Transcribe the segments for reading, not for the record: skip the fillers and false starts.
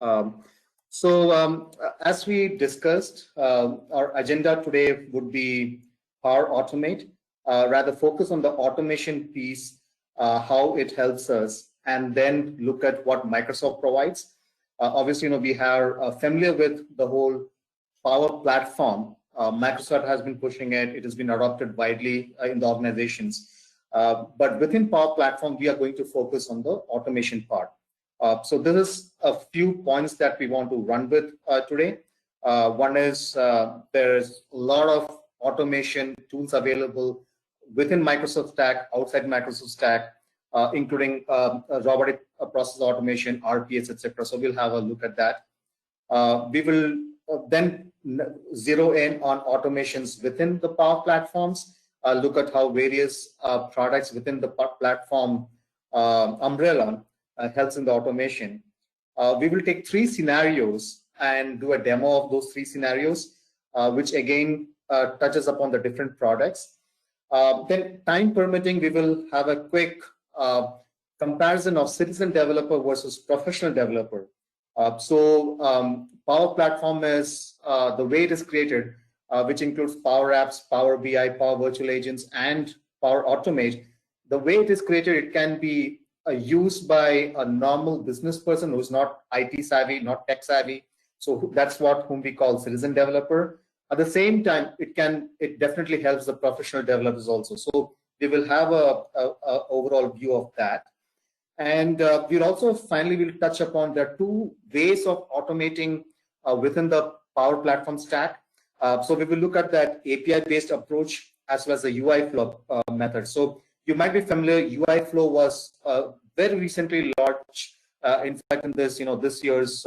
Um, as we discussed, our agenda today would be Power Automate, rather focus on the automation piece, how it helps us, and then look at what Microsoft provides. Obviously, we are familiar with the whole Power Platform. Microsoft has been pushing it. It has been adopted widely in the organizations. But within Power Platform, we are going to focus on the automation part. So this is a few points that we want to run with today. One is there's a lot of automation tools available within Microsoft Stack, outside Microsoft Stack, including robotic process automation, RPS, etc. So we'll have a look at that. We will then zero in on automations within the Power Platforms, look at how various products within the platform umbrella helps in the automation. We will take 3 scenarios and do a demo of those 3 scenarios, which again touches upon the different products. Then, time permitting, we will have a quick comparison of citizen developer versus professional developer. Power Platform is the way it is created, which includes Power Apps, Power BI, Power Virtual Agents, and Power Automate. The way it is created, it can be used by a normal business person who's not IT savvy, not tech savvy. So that's whom we call citizen developer. At the same time, it definitely helps the professional developers also. So we will have a overall view of that. And we'll also finally will touch upon there are 2 ways of automating within the Power Platform stack. So we will look at that API-based approach as well as the UI flow method. So you might be familiar, UI flow was very recently launched, in fact, in this, this year's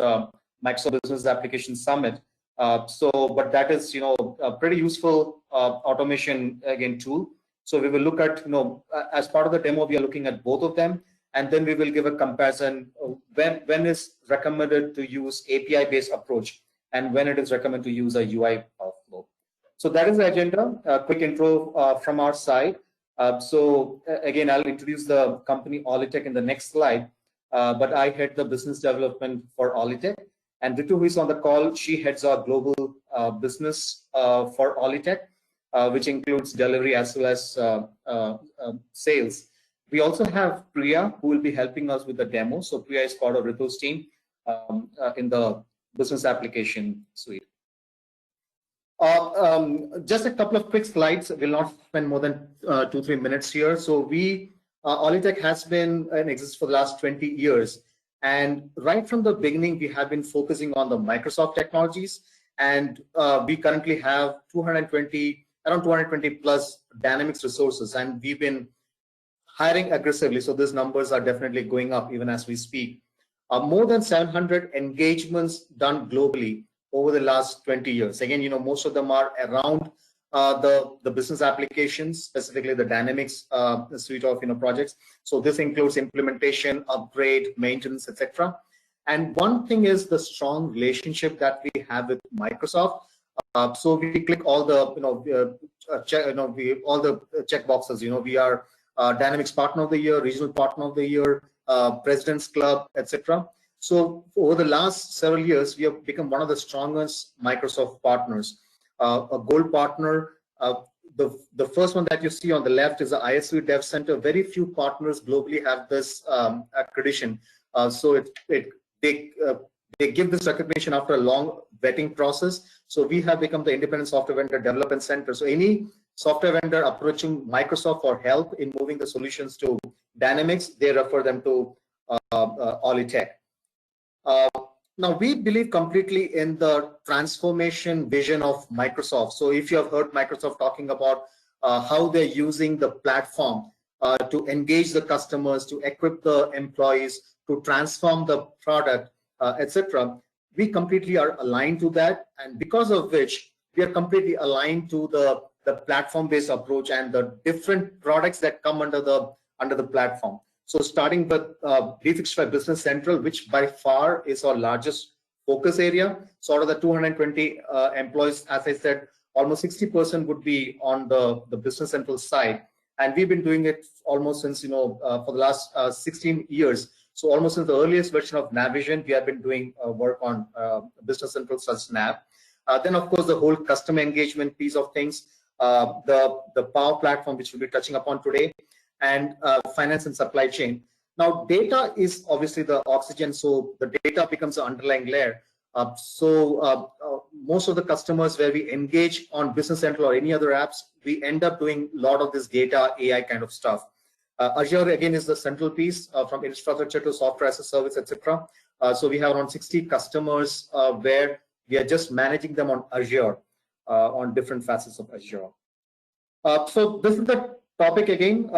Microsoft Business Application Summit. But that is, a pretty useful automation again tool. So we will look at, as part of the demo, we are looking at both of them, and then we will give a comparison when is recommended to use API-based approach and when it is recommended to use a UI flow. So that is the agenda. A quick intro from our side. Again, I'll introduce the company Aulytech in the next slide, but I head the business development for Aulytech, and Ritu, who is on the call, she heads our global business for Aulytech, which includes delivery as well as sales. We also have Priya, who will be helping us with the demo. So Priya is part of Ritu's team in the business application suite. Just a couple of quick slides. We'll not spend more than 2-3 minutes here. So Aulytech has been in existence for the last 20 years. And right from the beginning, we have been focusing on the Microsoft technologies. And we currently have around 220 plus Dynamics resources. And we've been hiring aggressively. So these numbers are definitely going up even as we speak. More than 700 engagements done globally over the last 20 years. Again, most of them are around the business applications, specifically the Dynamics suite of projects. So this includes implementation, upgrade, maintenance, etc. And one thing is the strong relationship that we have with Microsoft. So we click all the all the check boxes. We are Dynamics Partner of the Year, Regional Partner of the Year, President's Club, etc. So over the last several years, we have become one of the strongest Microsoft partners. A gold partner. The first one that you see on the left is the ISV Dev Center. Very few partners globally have this accreditation. So they give this recognition after a long vetting process. So we have become the independent software vendor development center. So any software vendor approaching Microsoft for help in moving the solutions to Dynamics, they refer them to Aulytech. Now, we believe completely in the transformation vision of Microsoft. So if you have heard Microsoft talking about how they're using the platform to engage the customers, to equip the employees, to transform the product, etc., we completely are aligned to that. And because of which, we are completely aligned to the platform-based approach and the different products that come under the platform. So starting with D365 Business Central, which by far is our largest focus area. So out of the 220 employees, as I said, almost 60% would be on the Business Central side. And we've been doing it almost since, for the last 16 years. So almost in the earliest version of Navision, we have been doing work on Business Central such Nav. Then of course the whole customer engagement piece of things, the Power Platform, which we'll be touching upon today, and finance and supply chain. Now data is obviously the oxygen, so the data becomes the underlying layer. Most of the customers where we engage on Business Central or any other apps, we end up doing a lot of this data AI kind of stuff. Azure again is the central piece, from infrastructure to software as a service, etc. So we have around 60 customers where we are just managing them on Azure, on different facets of Azure. So this is the topic again,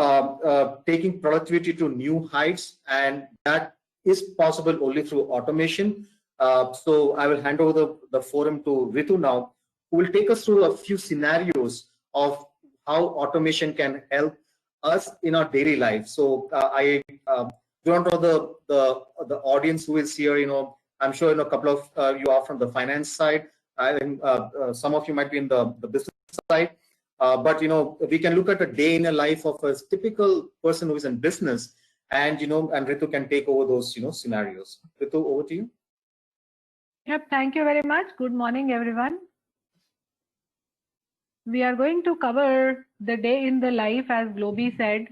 taking productivity to new heights, and that is possible only through automation. So I will hand over the forum to Ritu now, who will take us through a few scenarios of how automation can help us in our daily life. So I don't know the audience who is here. I'm sure a couple of you are from the finance side. Some of you might be in the business side. But we can look at a day in a life of a typical person who is in business, and and Ritu can take over those scenarios. Ritu, over to you. Yep, thank you very much. Good morning, everyone. We are going to cover the day in the life, as Globee said.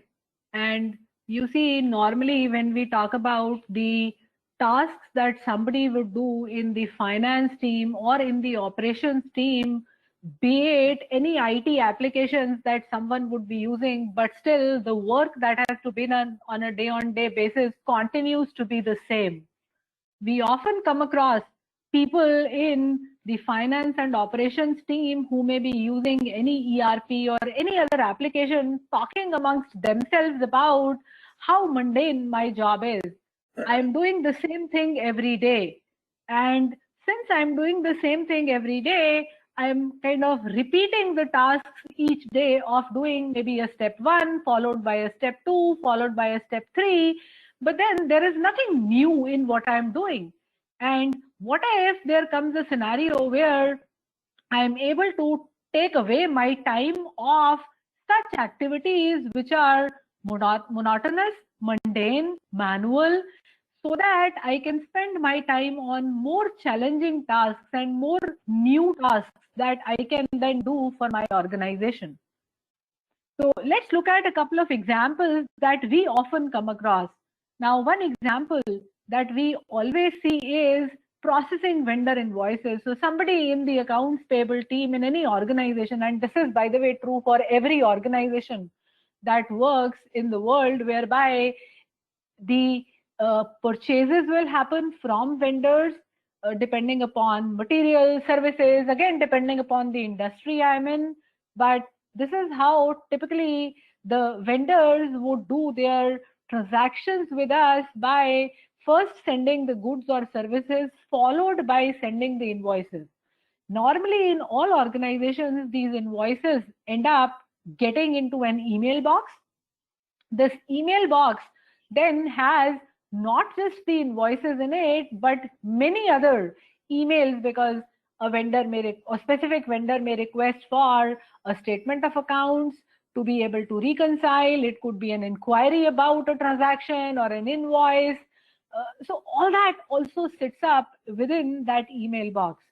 And you see, normally when we talk about the tasks that somebody would do in the finance team or in the operations team, be it any IT applications that someone would be using, but still the work that has to be done on a day-on-day basis continues to be the same. We often come across people in the finance and operations team who may be using any ERP or any other application, talking amongst themselves about how mundane my job is. I'm doing the same thing every day. And since I'm doing the same thing every day, I'm kind of repeating the tasks each day of doing maybe a step 1, followed by a step 2, followed by a step 3. But then there is nothing new in what I'm doing. And what if there comes a scenario where I'm able to take away my time of such activities which are monotonous, mundane, manual, so that I can spend my time on more challenging tasks and more new tasks that I can then do for my organization. So let's look at a couple of examples that we often come across. Now, one example that we always see is processing vendor invoices. So somebody in the accounts payable team in any organization, and this is, by the way, true for every organization that works in the world, whereby the purchases will happen from vendors depending upon material, services, again, depending upon the industry I'm in. But this is how typically the vendors would do their transactions with us, by first sending the goods or services, followed by sending the invoices. Normally in all organizations, these invoices end up getting into an email box. This email box then has not just the invoices in it, but many other emails, because a specific vendor may request for a statement of accounts to be able to reconcile. It could be an inquiry about a transaction or an invoice. So all that also sits up within that email box.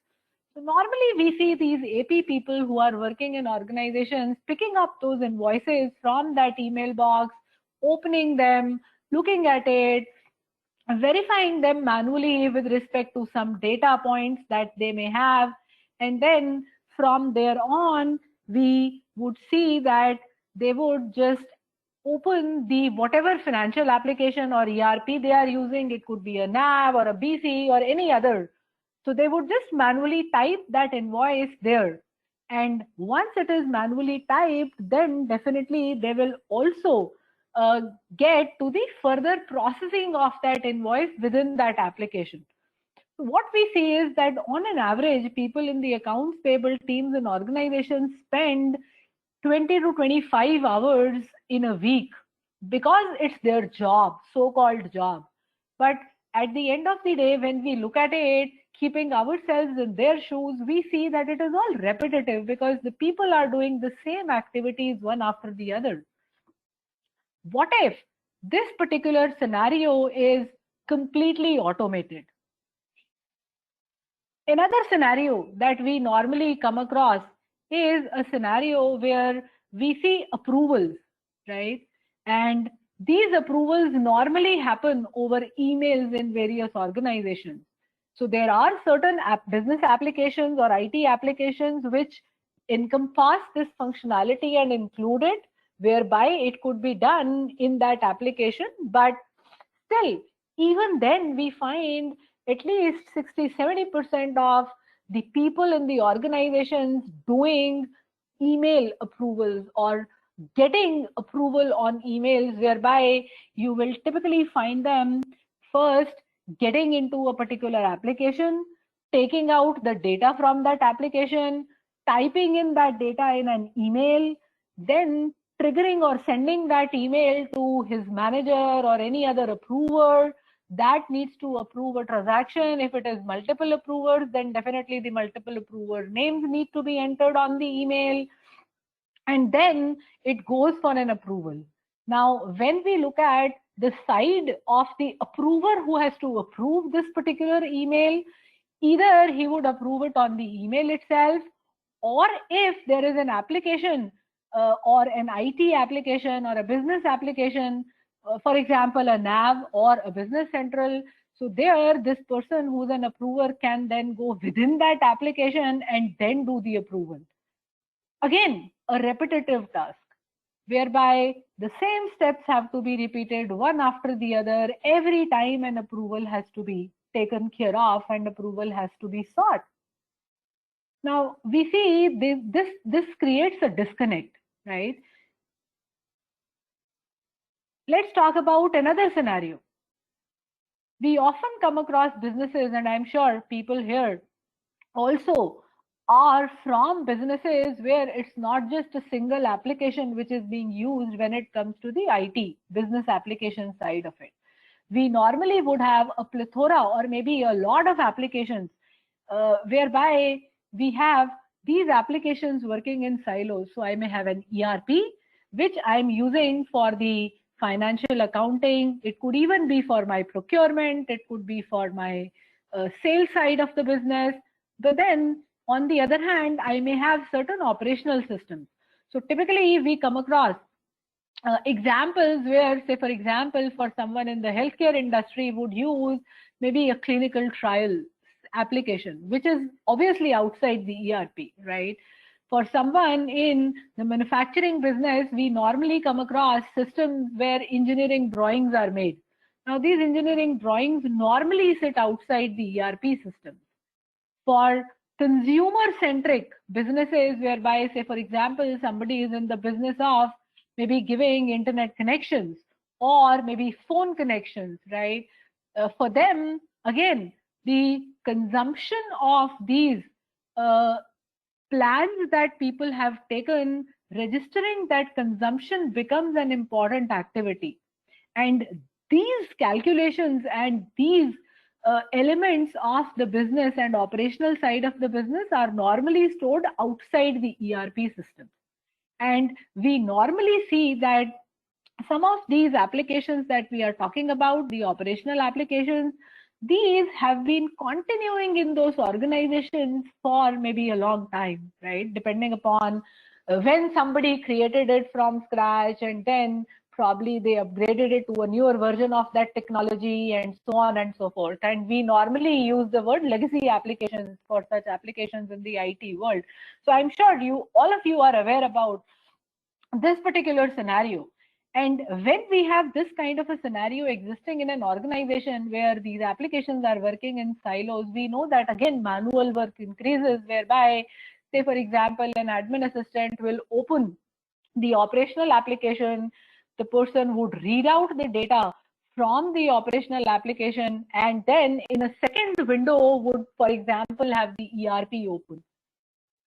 So normally we see these AP people who are working in organizations picking up those invoices from that email box, opening them, looking at it, verifying them manually with respect to some data points that they may have. And then from there on, we would see that they would just open the whatever financial application or ERP they are using. It could be a NAV or a BC or any other. So they would just manually type that invoice there. And once it is manually typed, then definitely they will also get to the further processing of that invoice within that application. So what we see is that on an average, people in the accounts payable teams and organizations spend 20 to 25 hours in a week because it's their job, so-called job. But at the end of the day, when we look at it, keeping ourselves in their shoes, we see that it is all repetitive because the people are doing the same activities one after the other. What if this particular scenario is completely automated. Another scenario that we normally come across is a scenario where we see approvals, right? And these approvals normally happen over emails in various organizations. So there are certain business applications or IT applications which encompass this functionality and include it, whereby it could be done in that application. But still, even then, we find at least 60-70% of the people in the organizations doing email approvals or getting approval on emails, whereby you will typically find them first getting into a particular application, taking out the data from that application, typing in that data in an email, then triggering or sending that email to his manager or any other approver that needs to approve a transaction. If it is multiple approvers, then definitely the multiple approver names need to be entered on the email, and then it goes for an approval. Now, when we look at the side of the approver who has to approve this particular email, either he would approve it on the email itself, or if there is an application or an IT application or a business application, for example, a NAV or a Business Central, so there this person who's an approver can then go within that application and then do the approval. Again, a repetitive task whereby the same steps have to be repeated one after the other every time an approval has to be taken care of and approval has to be sought. Now we see this creates a disconnect, right? Let's talk about another scenario. We often come across businesses, and I'm sure people here also are from businesses where it's not just a single application which is being used when it comes to the IT business application side of it. We normally would have a plethora or maybe a lot of applications whereby we have these applications working in silos. So I may have an ERP which I'm using for the financial accounting. It could even be for my procurement. It could be for my sales side of the business. But then on the other hand, I may have certain operational systems. So typically we come across examples where, say, for example, for someone in the healthcare industry would use maybe a clinical trial application, which is obviously outside the ERP, right? For someone in the manufacturing business, we normally come across systems where engineering drawings are made. Now, these engineering drawings normally sit outside the ERP system. For consumer-centric businesses, whereby, say, for example, somebody is in the business of maybe giving internet connections or maybe phone connections, right? For them, again, the consumption of these plans that people have taken, registering that consumption becomes an important activity. And these calculations and these elements of the business and operational side of the business are normally stored outside the ERP system. And we normally see that some of these applications that we are talking about, the operational applications, these have been continuing in those organizations for maybe a long time, right? Depending upon when somebody created it from scratch, and then probably they upgraded it to a newer version of that technology and so on and so forth. And we normally use the word legacy applications for such applications in the IT world. So I'm sure all of you are aware about this particular scenario. And when we have this kind of a scenario existing in an organization where these applications are working in silos, we know that again manual work increases, whereby, say for example, an admin assistant will open the operational application, the person would read out the data from the operational application, and then in a second window would, for example, have the ERP open.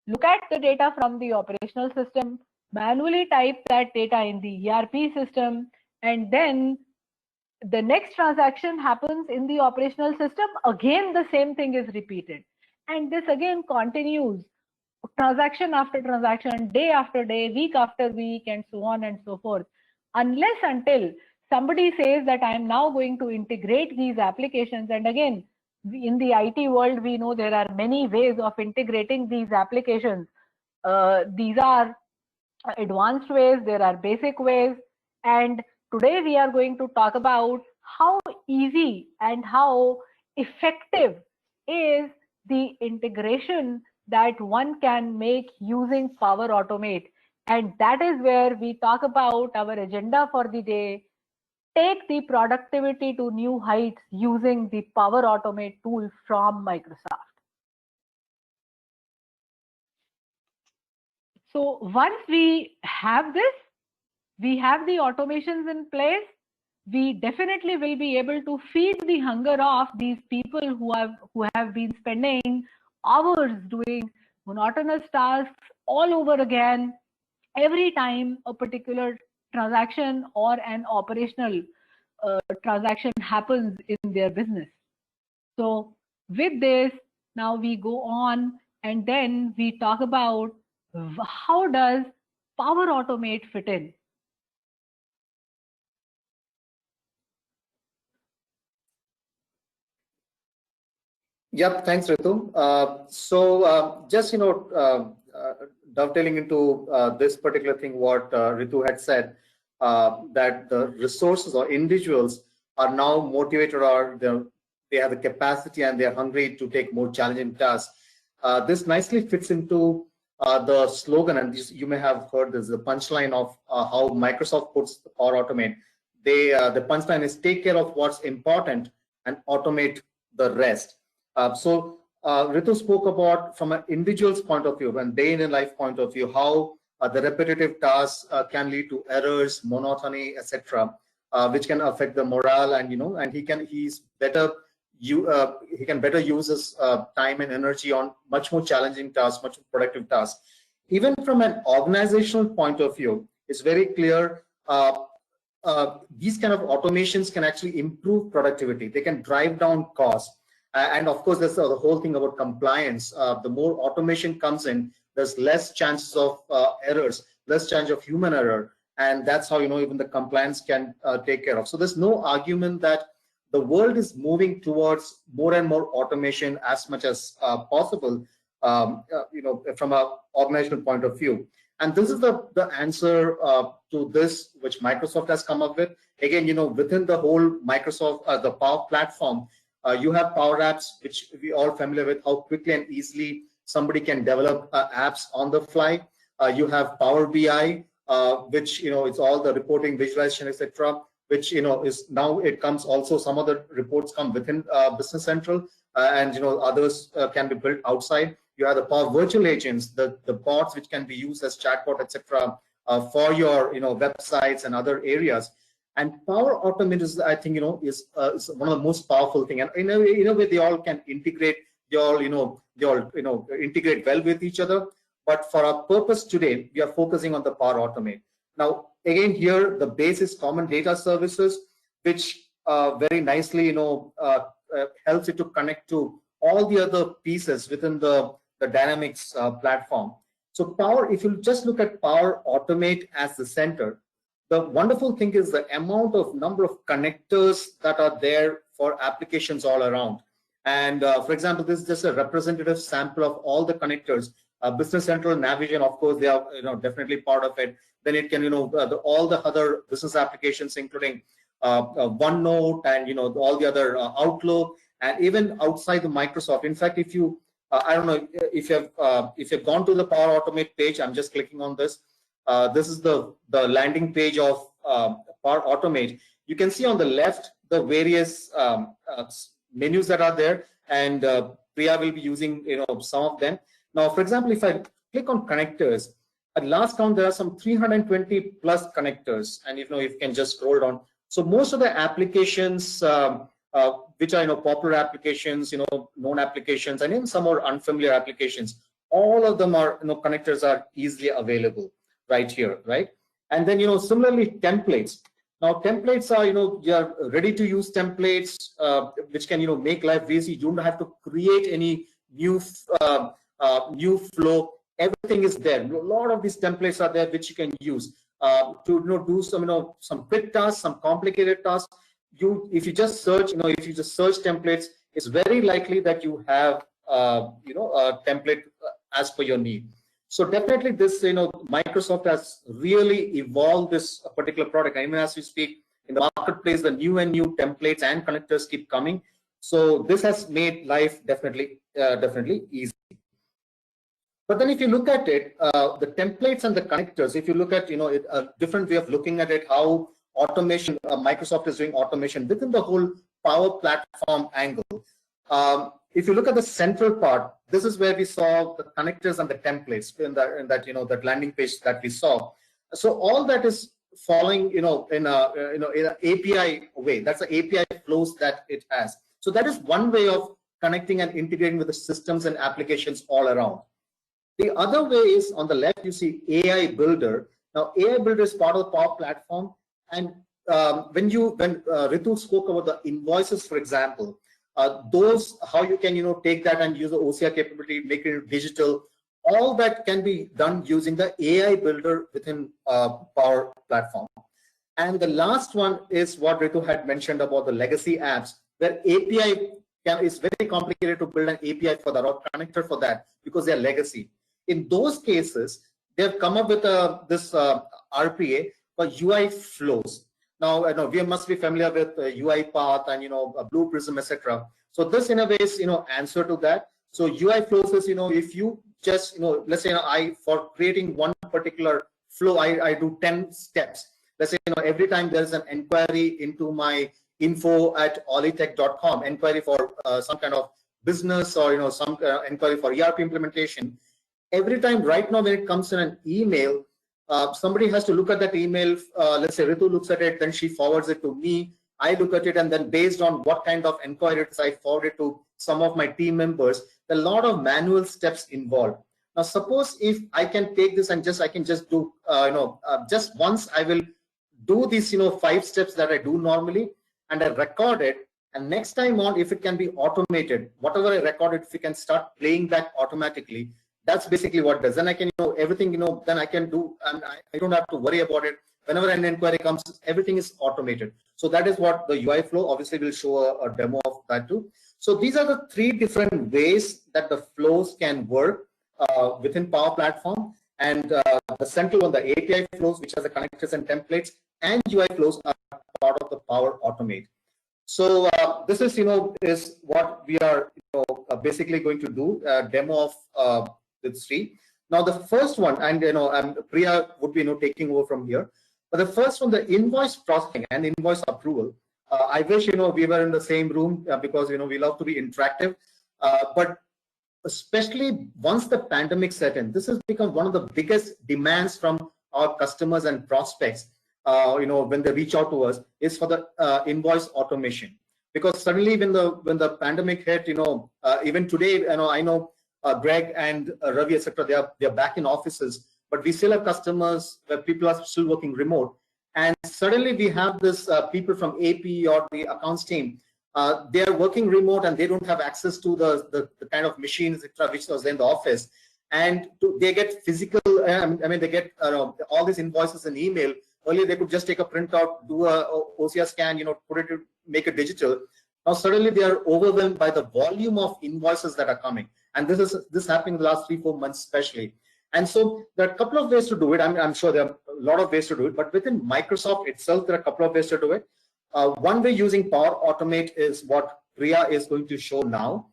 Look at the data from the operational system, manually type that data in the ERP system, and then the next transaction happens in the operational system. Again, the same thing is repeated. And this again continues transaction after transaction, day after day, week after week, and so on and so forth, unless until somebody says that I am now going to integrate these applications, and again, in the IT world, we know there are many ways of integrating these applications. These are advanced ways, there are basic ways, and today we are going to talk about how easy and how effective is the integration that one can make using Power Automate. And that is where we talk about our agenda for the day: take the productivity to new heights using the Power Automate tool from Microsoft. So once we have this, we have the automations in place, we definitely will be able to feed the hunger of these people who have been spending hours doing monotonous tasks all over again every time a particular transaction or an operational transaction happens in their business. So with this, now we go on and then we talk about how does Power Automate fit in. Yep, thanks, Ritu. Just dovetailing into this particular thing, what Ritu had said, that the resources or individuals are now motivated, or they have the capacity and they are hungry to take more challenging tasks. This nicely fits into the slogan, and this, you may have heard this, the punchline of how Microsoft puts Power Automate. The punchline is take care of what's important and automate the rest. Ritu spoke about, from an individual's point of view and day in life point of view, how the repetitive tasks can lead to errors, monotony, etc., which can affect the morale, and he can better use his time and energy on much more challenging tasks, much more productive tasks. Even from an organizational point of view, it's very clear these kind of automations can actually improve productivity. They can drive down costs. And of course, there's the whole thing about compliance. The more automation comes in, there's less chances of errors, less chance of human error. And that's how, even the compliance can take care of. So there's no argument that the world is moving towards more and more automation as much as possible, from an organizational point of view. And this is the answer to this, which Microsoft has come up with. Again, within the whole Microsoft, the Power Platform, you have Power Apps, which we all familiar with, how quickly and easily somebody can develop apps on the fly. You have Power BI, which, it's all the reporting, visualization, etc., which, is now it comes also, some other reports come within Business Central, and, others can be built outside. You have the Power Virtual Agents, the bots which can be used as chatbot, etc., for your, websites and other areas. And Power Automate is, I think, is one of the most powerful thing. And in a way, they all can integrate. They all integrate well with each other. But for our purpose today, we are focusing on the Power Automate. Now, again, here the base is Common Data Services, which very nicely, helps it to connect to all the other pieces within the Dynamics platform. So Power, if you just look at Power Automate as the center, the wonderful thing is the number of connectors that are there for applications all around. And for example, this is just a representative sample of all the connectors. Business Central, Navision, of course, they are definitely part of it. Then it can all the other business applications, including OneNote and all the other Outlook, and even outside the Microsoft. In fact, if you I don't know if you've gone to the Power Automate page, I'm just clicking on this. This is the landing page of Power Automate. You can see on the left the various menus that are there, and Priya will be using some of them. Now, for example, if I click on connectors, at last count there are some 320 plus connectors, and if you can just scroll down. So most of the applications which are popular applications, known applications, and even some more unfamiliar applications, all of them are connectors are easily available right here, right? And then similarly templates. Now templates are you are ready to use templates which can make life easy. You don't have to create any new flow. Everything is there. A lot of these templates are there which you can use. to do some quick tasks, some complicated tasks. If you just search, if you just search templates, it's very likely that you have a template as per your need. So definitely this, Microsoft has really evolved this particular product. Even as we speak, in the marketplace, the new and new templates and connectors keep coming. So this has made life definitely easy. But then if you look at it, the templates and the connectors, if you look at, a different way of looking at it, how automation, Microsoft is doing automation within the whole Power Platform angle. If you look at the central part, this is where we saw the connectors and the templates in that that landing page that we saw. So all that is following, in an API way. That's the API flows that it has. So that is one way of connecting and integrating with the systems and applications all around. The other way is on the left, you see AI Builder. Now, AI Builder is part of the Power Platform. And when Ritu spoke about the invoices, for example, those, how you can, take that and use the OCR capability, make it digital, all that can be done using the AI Builder within Power Platform. And the last one is what Ritu had mentioned about the legacy apps, where API is very complicated to build an API for that or connector for that because they're legacy. In those cases, they've come up with this RPA for UI flows. Now, we must be familiar with UiPath and Blue Prism, etc. So this, in a way, is answer to that. So UI flows is if you just let's say for creating one particular flow, I do 10 steps. Let's say every time there's an inquiry into my info@olitech.com, inquiry for some kind of business or some inquiry for ERP implementation. Every time right now when it comes in an email, somebody has to look at that email. Let's say Ritu looks at it, then she forwards it to me. I look at it, and then based on what kind of inquiries I forward it to some of my team members, there are a lot of manual steps involved. Now, suppose if I can take this and I can just do, just once I will do these, 5 steps that I do normally, and I record it. And next time on, if it can be automated, whatever I recorded, if you can start playing back automatically, that's basically what it does. Then I can, everything, then I can do, and I don't have to worry about it. Whenever an inquiry comes, everything is automated. So that is what the UI flow, obviously we'll show a demo of that too. So these are the 3 different ways that the flows can work within Power Platform. And the central one, the API flows, which has the connectors and templates, and UI flows are part of the Power Automate. So this is, is what we are basically going to do, a demo of the 3. Now the first one, and Priya would be taking over from here. But the first one, the invoice processing and invoice approval. I wish we were in the same room because we love to be interactive. But especially once the pandemic set in, this has become one of the biggest demands from our customers and prospects. When they reach out to us, is for the invoice automation. Because suddenly when the pandemic hit, even today, I know Greg and Ravi, etc., they are back in offices, but we still have customers where people are still working remote. And suddenly we have this people from AP or the accounts team, they are working remote and they don't have access to the kind of machines, etc., which was in the office. And they get physical, they get all these invoices in email. Earlier, they could just take a printout, do a OCR scan, put it, make it digital. Now, suddenly they are overwhelmed by the volume of invoices that are coming. And this happening in the last 3-4 months, especially. And so there are a couple of ways to do it. I'm sure there are a lot of ways to do it, but within Microsoft itself, there are a couple of ways to do it. One way using Power Automate is what Priya is going to show now.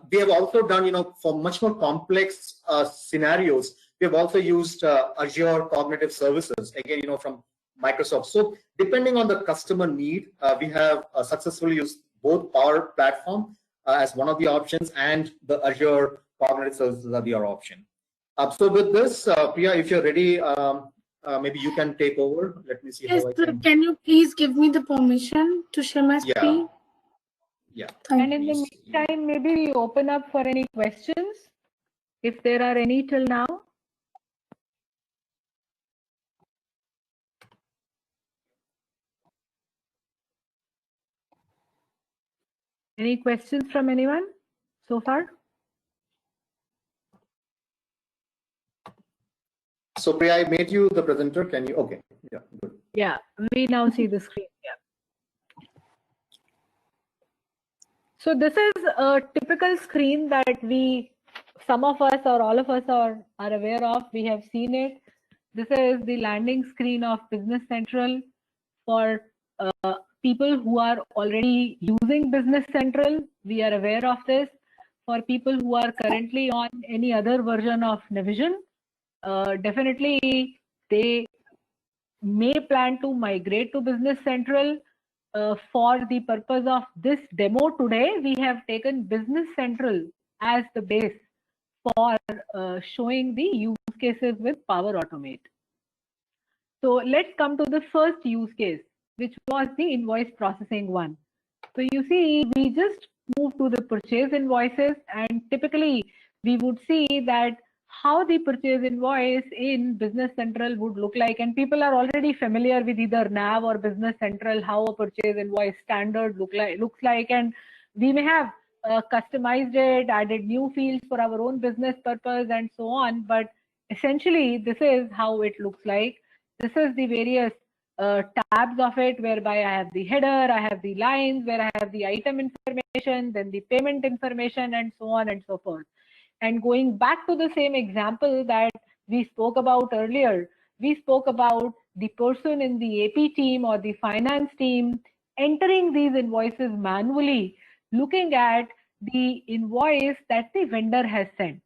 We have also done, for much more complex scenarios, we have also used Azure Cognitive Services, again, from Microsoft. So depending on the customer need, we have successfully used both Power Platform as one of the options, and the Azure Cognitive Services are the other option. So with this, Priya, if you're ready, maybe you can take over. Let me see. Yes, sir. Can you please give me the permission to share my screen? Yeah. And in the meantime, maybe we open up for any questions, if there are any till now. Any questions from anyone so far? So Priya, I made you the presenter. Can you? Okay. Yeah. Good. Yeah, we now see the screen. Yeah. So this is a typical screen that some of us or all of us are aware of. We have seen it. This is the landing screen of Business Central for people who are already using Business Central. We are aware of this. For people who are currently on any other version of Navision, definitely they may plan to migrate to Business Central. For the purpose of this demo today, we have taken Business Central as the base for showing the use cases with Power Automate. So let's come to the first use case, which was the invoice processing one. So you see, we just move to the purchase invoices, and typically we would see that how the purchase invoice in Business Central would look like, and people are already familiar with either NAV or Business Central, how a purchase invoice standard looks like, and we may have customized it, added new fields for our own business purpose and so on, but essentially this is how it looks like. This is the various tabs of it, whereby I have the header, I have the lines, where I have the item information, then the payment information, and so on and so forth. And going back to the same example that we spoke about earlier, we spoke about the person in the AP team or the finance team entering these invoices manually, looking at the invoice that the vendor has sent.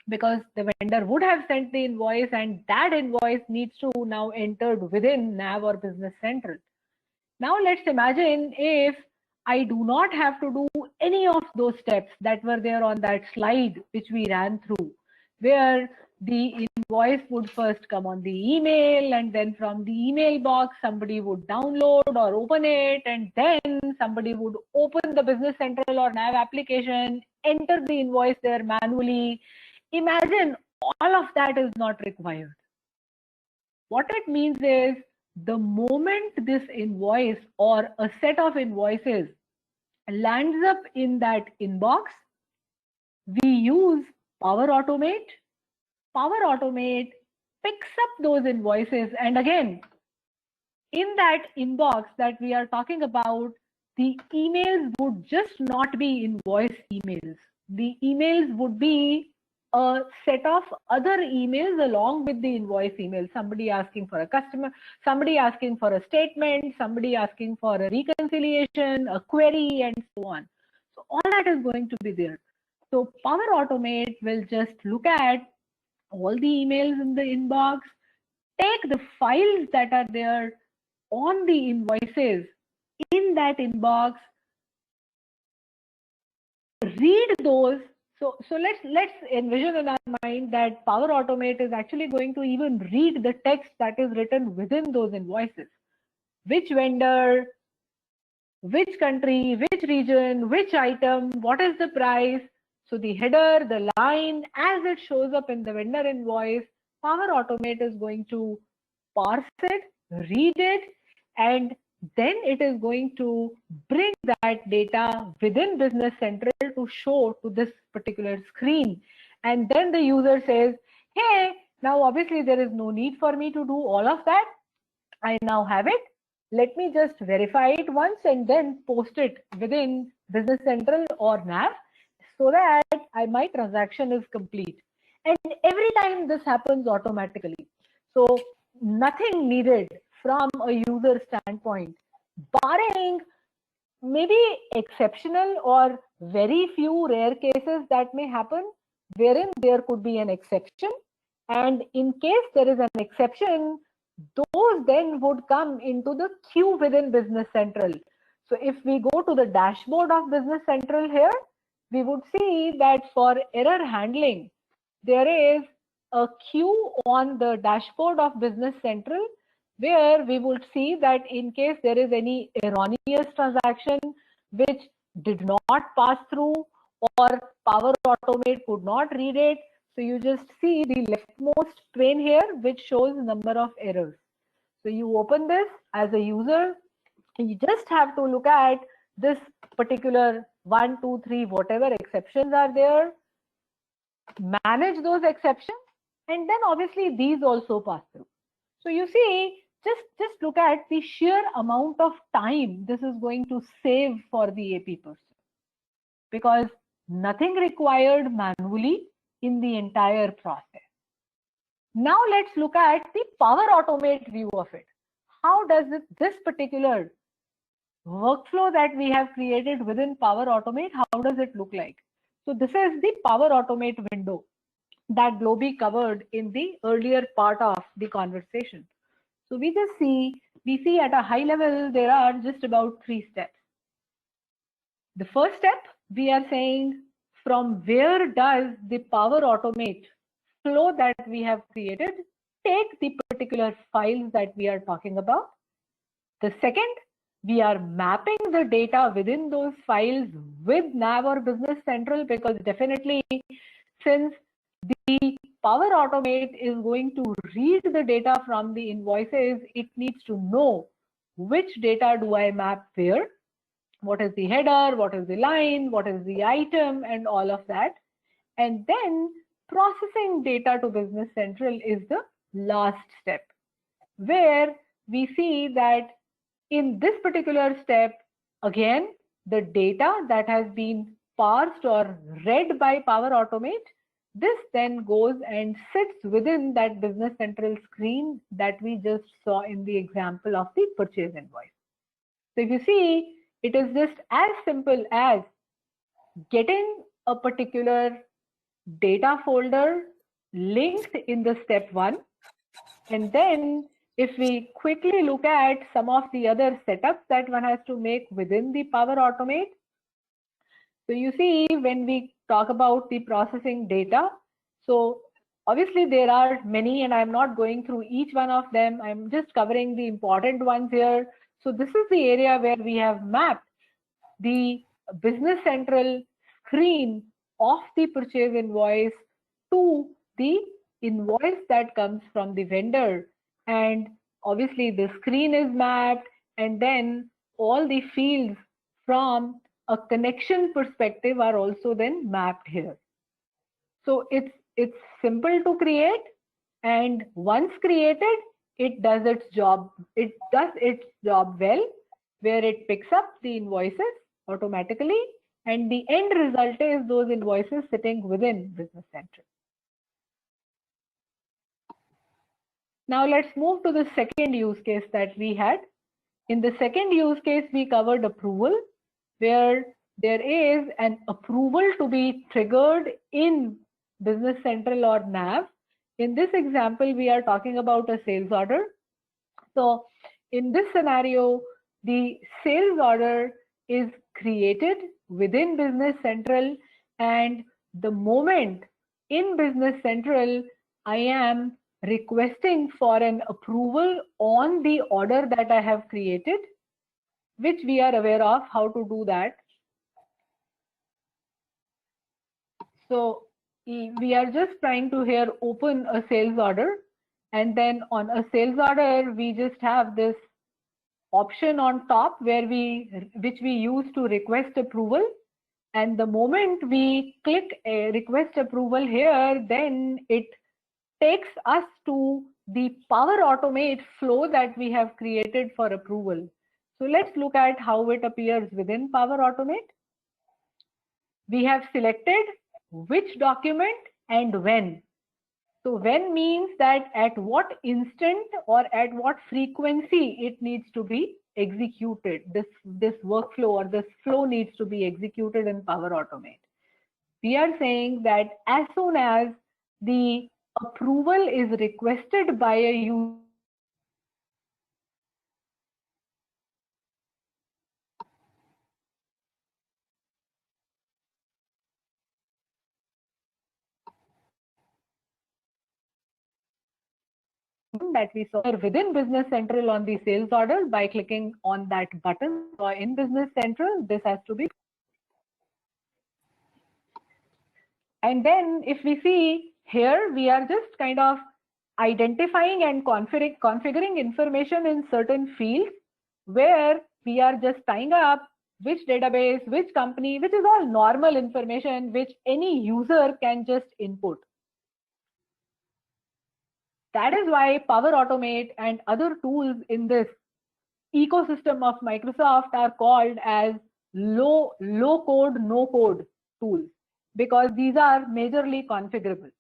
Because the vendor would have sent the invoice, and that invoice needs to now entered within NAV or Business Central. Now let's imagine if I do not have to do any of those steps that were there on that slide which we ran through, where the invoice would first come on the email, and then from the email box somebody would download or open it, and then somebody would open the Business Central or NAV application, enter the invoice there manually. Imagine all of that is not required. What it means is, the moment this invoice or a set of invoices lands up in that inbox, we use Power Automate. Power Automate picks up those invoices, and again, in that inbox that we are talking about, the emails would just not be invoice emails. The emails would be a set of other emails along with the invoice email. Somebody asking for a customer, somebody asking for a statement, somebody asking for a reconciliation, a query, and so on. So all that is going to be there. So Power Automate will just look at all the emails in the inbox, take the files that are there on the invoices in that inbox, read those. So let's envision in our mind that Power Automate is actually going to even read the text that is written within those invoices. Which vendor, which country, which region, which item, what is the price? So the header, the line, as it shows up in the vendor invoice, Power Automate is going to parse it, read it, and then it is going to bring that data within Business Central to show to this particular screen. And then the user says, hey, now obviously there is no need for me to do all of that. I now have it. Let me just verify it once and then post it within Business Central or NAV so that my transaction is complete. And every time this happens automatically. So nothing needed from a user standpoint, barring maybe exceptional or very few rare cases that may happen, wherein there could be an exception. And in case there is an exception, those then would come into the queue within Business Central. So if we go to the dashboard of Business Central here, we would see that for error handling, there is a queue on the dashboard of Business Central, where we would see that in case there is any erroneous transaction which did not pass through or Power Automate could not read it, so you just see the leftmost pane here which shows number of errors. So you open this as a user, you just have to look at this particular 1, 2, 3, whatever exceptions are there, manage those exceptions, And then obviously these also pass through. So you see, just look at the sheer amount of time this is going to save for the AP person, because nothing required manually in the entire process. Now let's look at the Power Automate view of it. How does this particular workflow that we have created within Power Automate, how does it look like? So this is the Power Automate window that Globee covered in the earlier part of the conversation. So we see at a high level, there are just about 3 steps. The first step, we are saying from where does the Power Automate flow that we have created take the particular files that we are talking about. The second, we are mapping the data within those files with NAV or Business Central, because definitely since the Power Automate is going to read the data from the invoices, it needs to know which data do I map where, what is the header, what is the line, what is the item, and all of that. And then processing data to Business Central is the last step, where we see that in this particular step, again, the data that has been parsed or read by Power Automate, this then goes and sits within that Business Central screen that we just saw in the example of the purchase invoice. So if you see, it is just as simple as getting a particular data folder linked in the step 1, and then if we quickly look at some of the other setups that one has to make within the Power Automate. So you see, when we talk about the processing data, so obviously there are many, and I'm not going through each one of them. I'm just covering the important ones here. So this is the area where we have mapped the Business Central screen of the purchase invoice to the invoice that comes from the vendor. And obviously the screen is mapped, and then all the fields from a connection perspective are also then mapped here. So it's simple to create, and once created, it does its job. It does its job well, where it picks up the invoices automatically, and the end result is those invoices sitting within Business Central. Now let's move to the second use case that we had. In the second use case, we covered approval, where there is an approval to be triggered in Business Central or NAV. In this example, we are talking about a sales order. So in this scenario, the sales order is created within Business Central, and the moment in Business Central, I am requesting for an approval on the order that I have created, which we are aware of how to do that. So we are just trying to here open a sales order, and then on a sales order, we just have this option on top which we use to request approval. And the moment we click a request approval here, then it takes us to the Power Automate flow that we have created for approval. So let's look at how it appears within Power Automate. We have selected which document and when. So when means that at what instant or at what frequency it needs to be executed. This workflow or this flow needs to be executed in Power Automate. We are saying that as soon as the approval is requested by a user, that we saw within Business Central on the sales order, by clicking on that button or in Business Central, this has to be. And then if we see here, we are just kind of identifying and configuring information in certain fields where we are just tying up which database, which company, which is all normal information which any user can just input. That is why Power Automate and other tools in this ecosystem of Microsoft are called as low code, no code tools, because these are majorly configurable.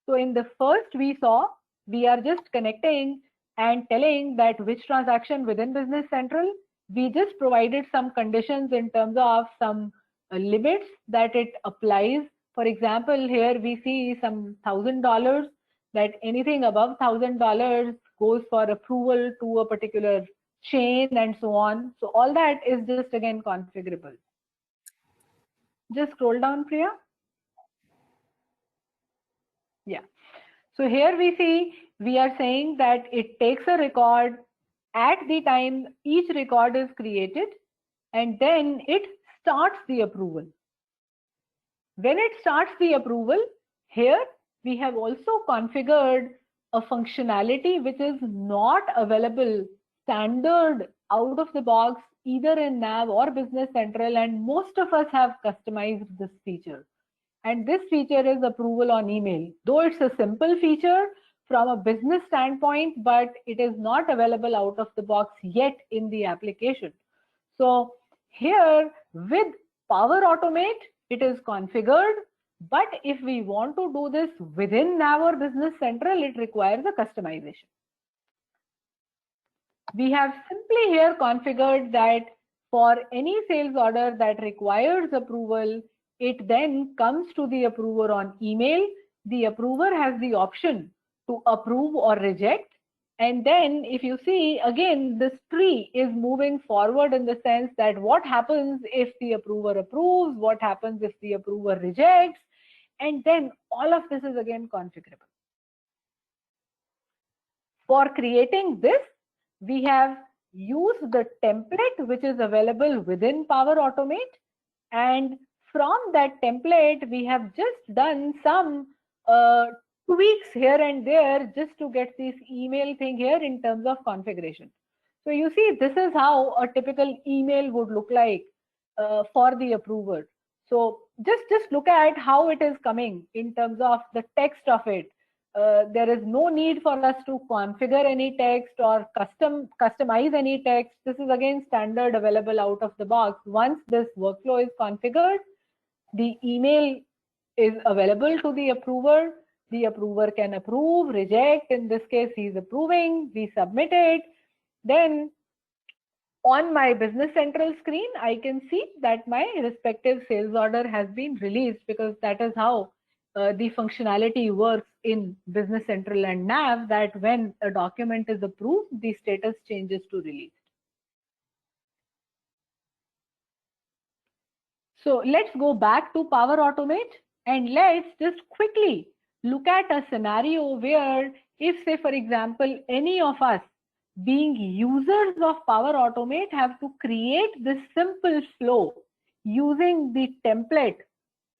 So in the first we saw, we are just connecting and telling that which transaction within Business Central, we just provided some conditions in terms of some limits that it applies. For example, here we see some $1,000, that anything above $1,000 goes for approval to a particular chain and so on. So all that is just again configurable. Just scroll down, Priya. Yeah. So here we see, we are saying that it takes a record at the time each record is created, and then it starts the approval. When it starts the approval, here we have also configured a functionality which is not available standard out of the box either in Nav or Business Central, and most of us have customized this feature. And this feature is approval on email. Though it's a simple feature from a business standpoint, but it is not available out of the box yet in the application. So here with Power Automate, it is configured, but if we want to do this within Nav or Business Central, it requires a customization. We have simply here configured that for any sales order that requires approval, it then comes to the approver on email. The approver has the option to approve or reject. And then if you see, again, this tree is moving forward in the sense that what happens if the approver approves, what happens if the approver rejects, and then all of this is again configurable. For creating this, we have used the template which is available within Power Automate, and from that template, we have just done some tweaks here and there just to get this email thing here in terms of configuration. So you see, this is how a typical email would look like for the approver. So just look at how it is coming in terms of the text of it. There is no need for us to configure any text or customize any text. This is again standard available out of the box. Once this workflow is configured, the email is available to the approver. The approver can approve, reject. In this case, he's approving. We submit it. Then on my Business Central screen, I can see that my respective sales order has been released, because that is how the functionality works in Business Central and Nav, that when a document is approved, the status changes to released. So let's go back to Power Automate and let's just quickly look at a scenario where if, say, for example, any of us being users of Power Automate have to create this simple flow using the template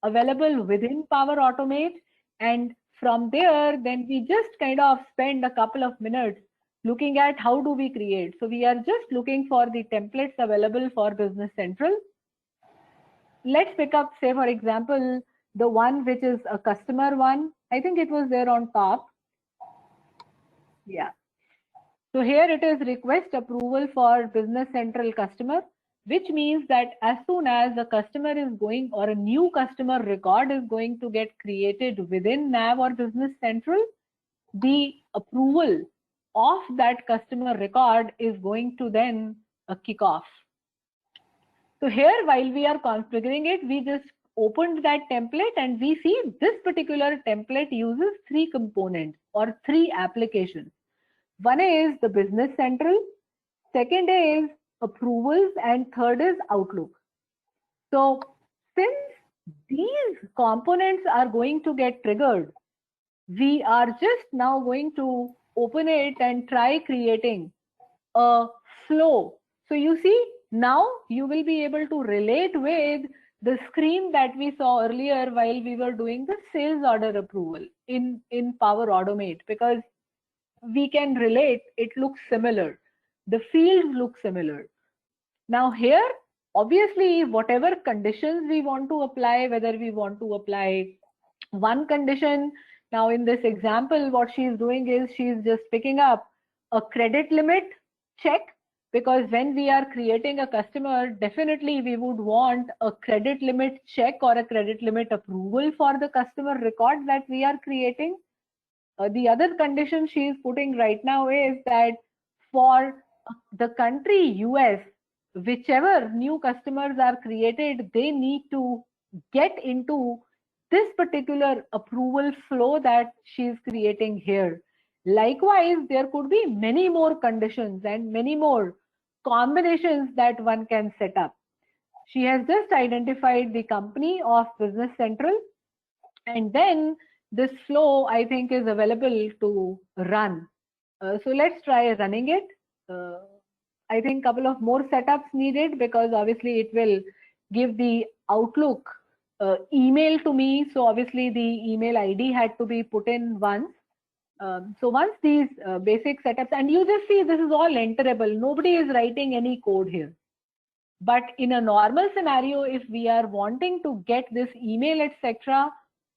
available within Power Automate, and from there, then we just kind of spend a couple of minutes looking at how do we create. So we are just looking for the templates available for Business Central. Let's pick up, say, for example, the one which is a customer one. I think it was there on top. Yeah. So here it is request approval for Business Central customer, which means that as soon as a customer is going, or a new customer record is going to get created within Nav or Business Central, the approval of that customer record is going to then kick off. So here, while we are configuring it, we just opened that template and we see this particular template uses 3 components or 3 applications. One is the Business Central, second is approvals, and third is Outlook. So since these components are going to get triggered, we are just now going to open it and try creating a flow. So you see, now you will be able to relate with the screen that we saw earlier while we were doing the sales order approval in Power Automate, because we can relate, it looks similar. The fields look similar. Now here, obviously, whatever conditions we want to apply, whether we want to apply one condition Now in this example, what she's doing is she's just picking up a credit limit check, because when we are creating a customer, definitely we would want a credit limit check or a credit limit approval for the customer record that we are creating. The other condition she is putting right now is that for the country US, whichever new customers are created, they need to get into this particular approval flow that she is creating here. Likewise, there could be many more conditions and many more combinations that one can set up. She has just identified the company of Business Central, and then this flow, I think, is available to run. So let's try running it. I think a couple of more setups needed, because obviously it will give the Outlook email to me. So obviously the email ID had to be put in once. So once these basic setups, and you just see this is all enterable. Nobody is writing any code here. But in a normal scenario, if we are wanting to get this email, etc.,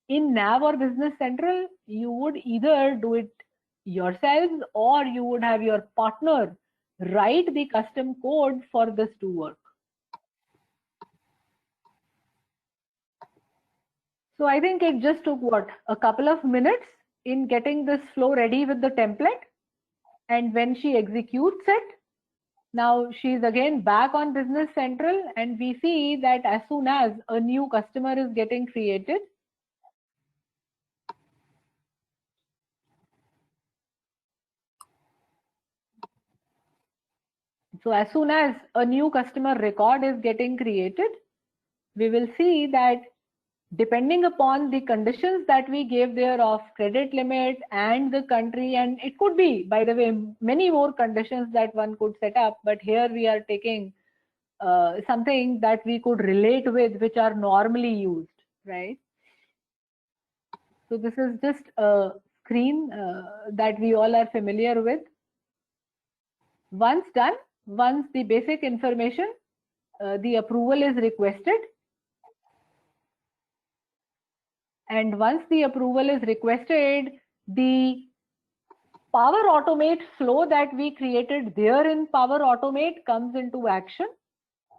in NAV or Business Central, you would either do it yourselves or you would have your partner write the custom code for this to work. So I think it just took what, a couple of minutes in getting this flow ready with the template. And when she executes it, now she's again back on Business Central, and we see that as soon as a new customer is getting created, so as soon as a new customer record is getting created, we will see that depending upon the conditions that we gave there of credit limit and the country, and it could be, by the way, many more conditions that one could set up, but here we are taking something that we could relate with, which are normally used, right? So this is just a screen that we all are familiar with. Once done, once the basic information, the approval is requested. And once the approval is requested, the Power Automate flow that we created there in Power Automate comes into action,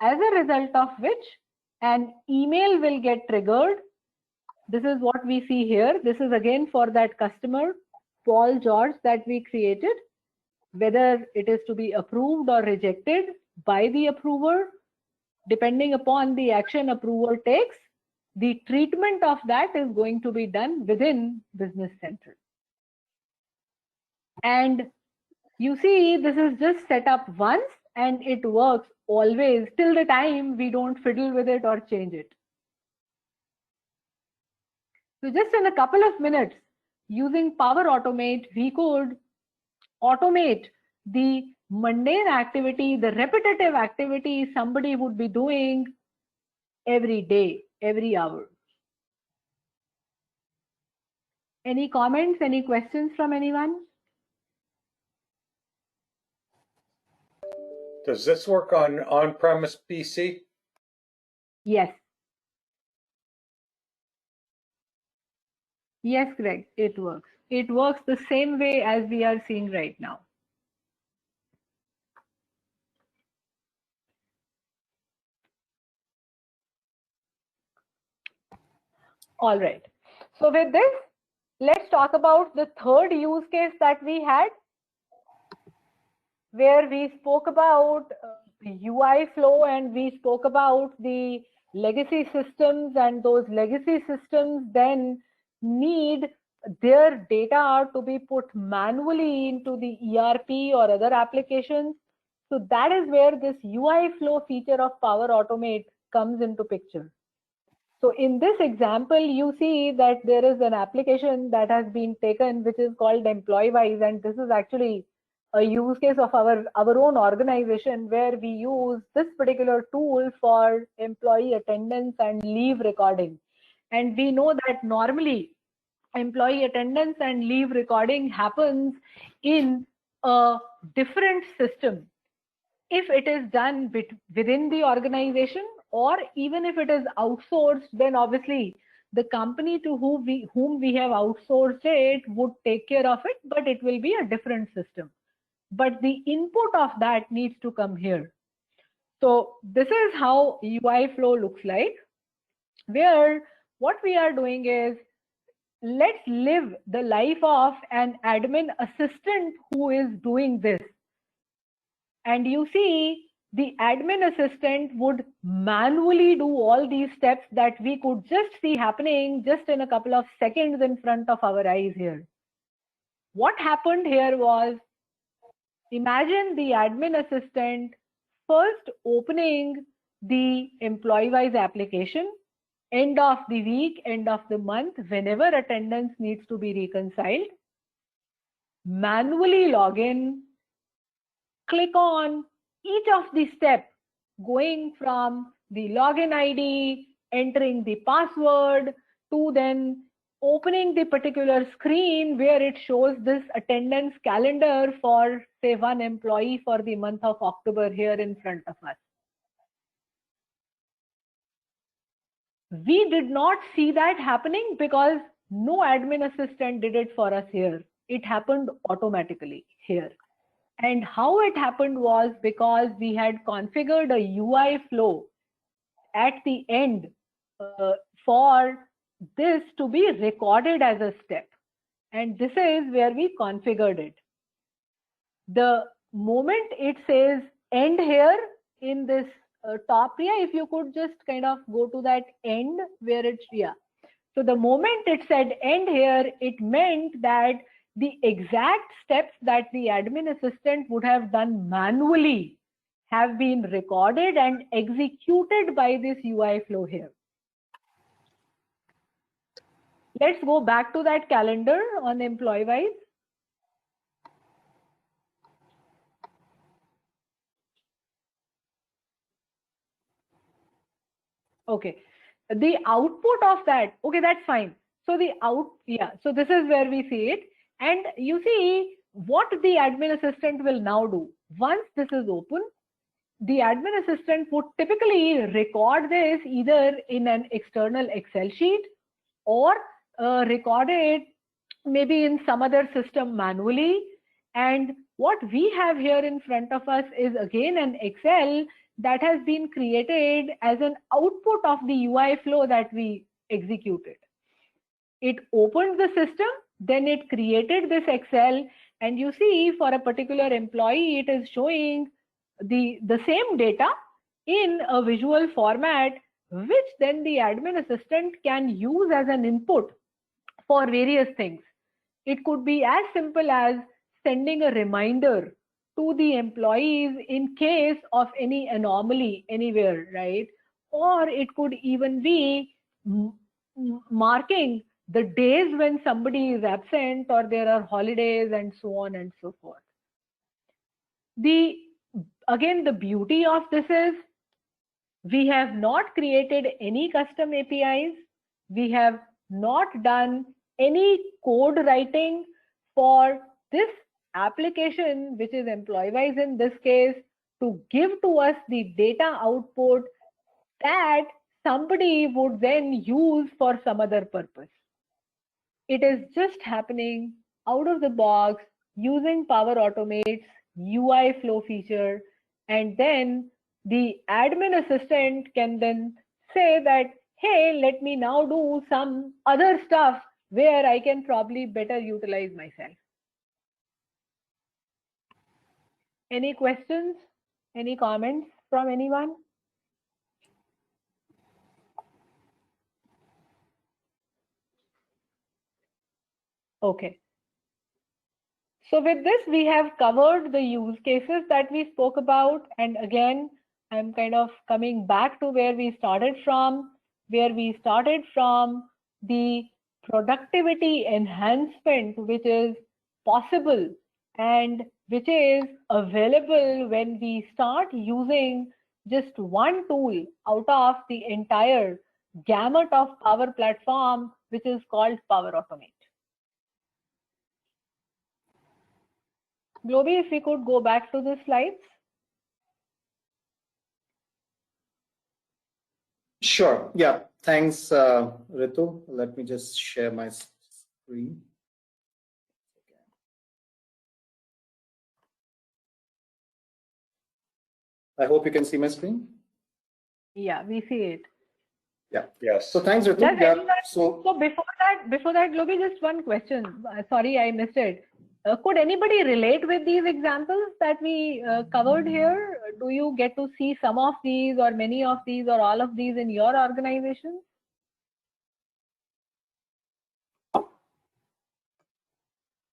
as a result of which an email will get triggered. This is what we see here. This is again for that customer, Paul George, that we created. Whether it is to be approved or rejected by the approver, depending upon the action approval takes, the treatment of that is going to be done within Business Central. And you see, this is just set up once and it works always till the time we don't fiddle with it or change it. So just in a couple of minutes, using Power Automate, we could automate the mundane activity, the repetitive activity somebody would be doing every day, every hour. Any comments, any questions from anyone? Does this work on on-premise PC? Yes. Yes, Greg, it works. It works the same way as we are seeing right now. All right. So with this, let's talk about the third use case that we had, where we spoke about UI flow and we spoke about the legacy systems, and those legacy systems then need their data to be put manually into the ERP or other applications. So that is where this UI flow feature of Power Automate comes into picture. So in this example, you see that there is an application that has been taken, which is called EmployeeWise, and this is actually a use case of our own organization, where we use this particular tool for employee attendance and leave recording. And we know that normally employee attendance and leave recording happens in a different system. If it is done within the organization, or even if it is outsourced, then obviously the company to whom we have outsourced it would take care of it, but it will be a different system. But the input of that needs to come here. So this is how UI flow looks like, where what we are doing is, let's live the life of an admin assistant who is doing this. And you see, the admin assistant would manually do all these steps that we could just see happening just in a couple of seconds in front of our eyes here. What happened here was, imagine the admin assistant first opening the EmployeeWise application, end of the week, end of the month, whenever attendance needs to be reconciled, manually log in, click on each of the steps, going from the login ID, entering the password, to then opening the particular screen where it shows this attendance calendar for, say, one employee for the month of October here in front of us. We did not see that happening because no admin assistant did it for us here. It happened automatically here. And how it happened was because we had configured a UI flow at the end for this to be recorded as a step. And this is where we configured it. The moment it says end here in this top, if you could just kind of go to that end where it's, So the moment it said end here, it meant that the exact steps that the admin assistant would have done manually have been recorded and executed by this UI flow here. Let's go back to that calendar on EmployeeWise. Okay, the output of that, okay, that's fine. So the so this is where we see it. And you see what the admin assistant will now do. Once this is open, the admin assistant would typically record this either in an external Excel sheet or record it maybe in some other system manually. And what we have here in front of us is again an Excel that has been created as an output of the UI flow that we executed. It opened the system, then it created this Excel, and you see for a particular employee, it is showing the same data in a visual format, which then the admin assistant can use as an input for various things. It could be as simple as sending a reminder to the employees in case of any anomaly anywhere, right? Or it could even be marking the days when somebody is absent or there are holidays and so on and so forth. Again, the beauty of this is we have not created any custom APIs. We have not done any code writing for this application, which is EmployeeWise in this case, to give to us the data output that somebody would then use for some other purpose. It is just happening out of the box using Power Automate's UI flow feature, and then the admin assistant can then say that, hey, let me now do some other stuff where I can probably better utilize myself. Any questions? Any comments from anyone? Okay. So with this, we have covered the use cases that we spoke about. And again, I'm kind of coming back to where we started from, the productivity enhancement, which is possible and which is available when we start using just one tool out of the entire gamut of Power Platform, which is called Power Automate. Globy, if we could go back to the slides. Sure. Yeah. Thanks, Ritu. Let me just share my screen. I hope you can see my screen. Yeah, we see it. Yeah. Yes. So thanks, Ritu. Does Yeah. anyone- So So before that, Globi, just one question. Sorry, I missed it. Could anybody relate with these examples that we covered here? Do you get to see some of these, or many of these, or all of these in your organization?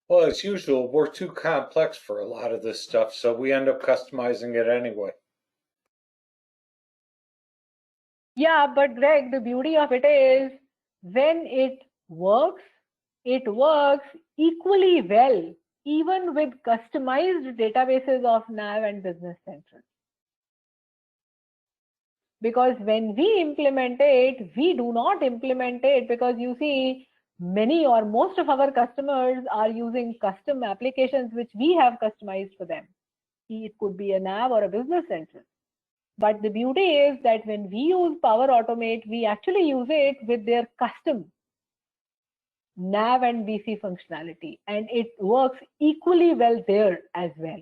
Well, as usual, we're too complex for a lot of this stuff, so we end up customizing it anyway. Yeah, but Greg, the beauty of it is when it works equally well, even with customized databases of NAV and Business Central. Because when we implement it, we do not implement it because you see, many or most of our customers are using custom applications which we have customized for them. It could be a NAV or a Business Central. But the beauty is that when we use Power Automate, we actually use it with their custom NAV and BC functionality, and it works equally well there as well.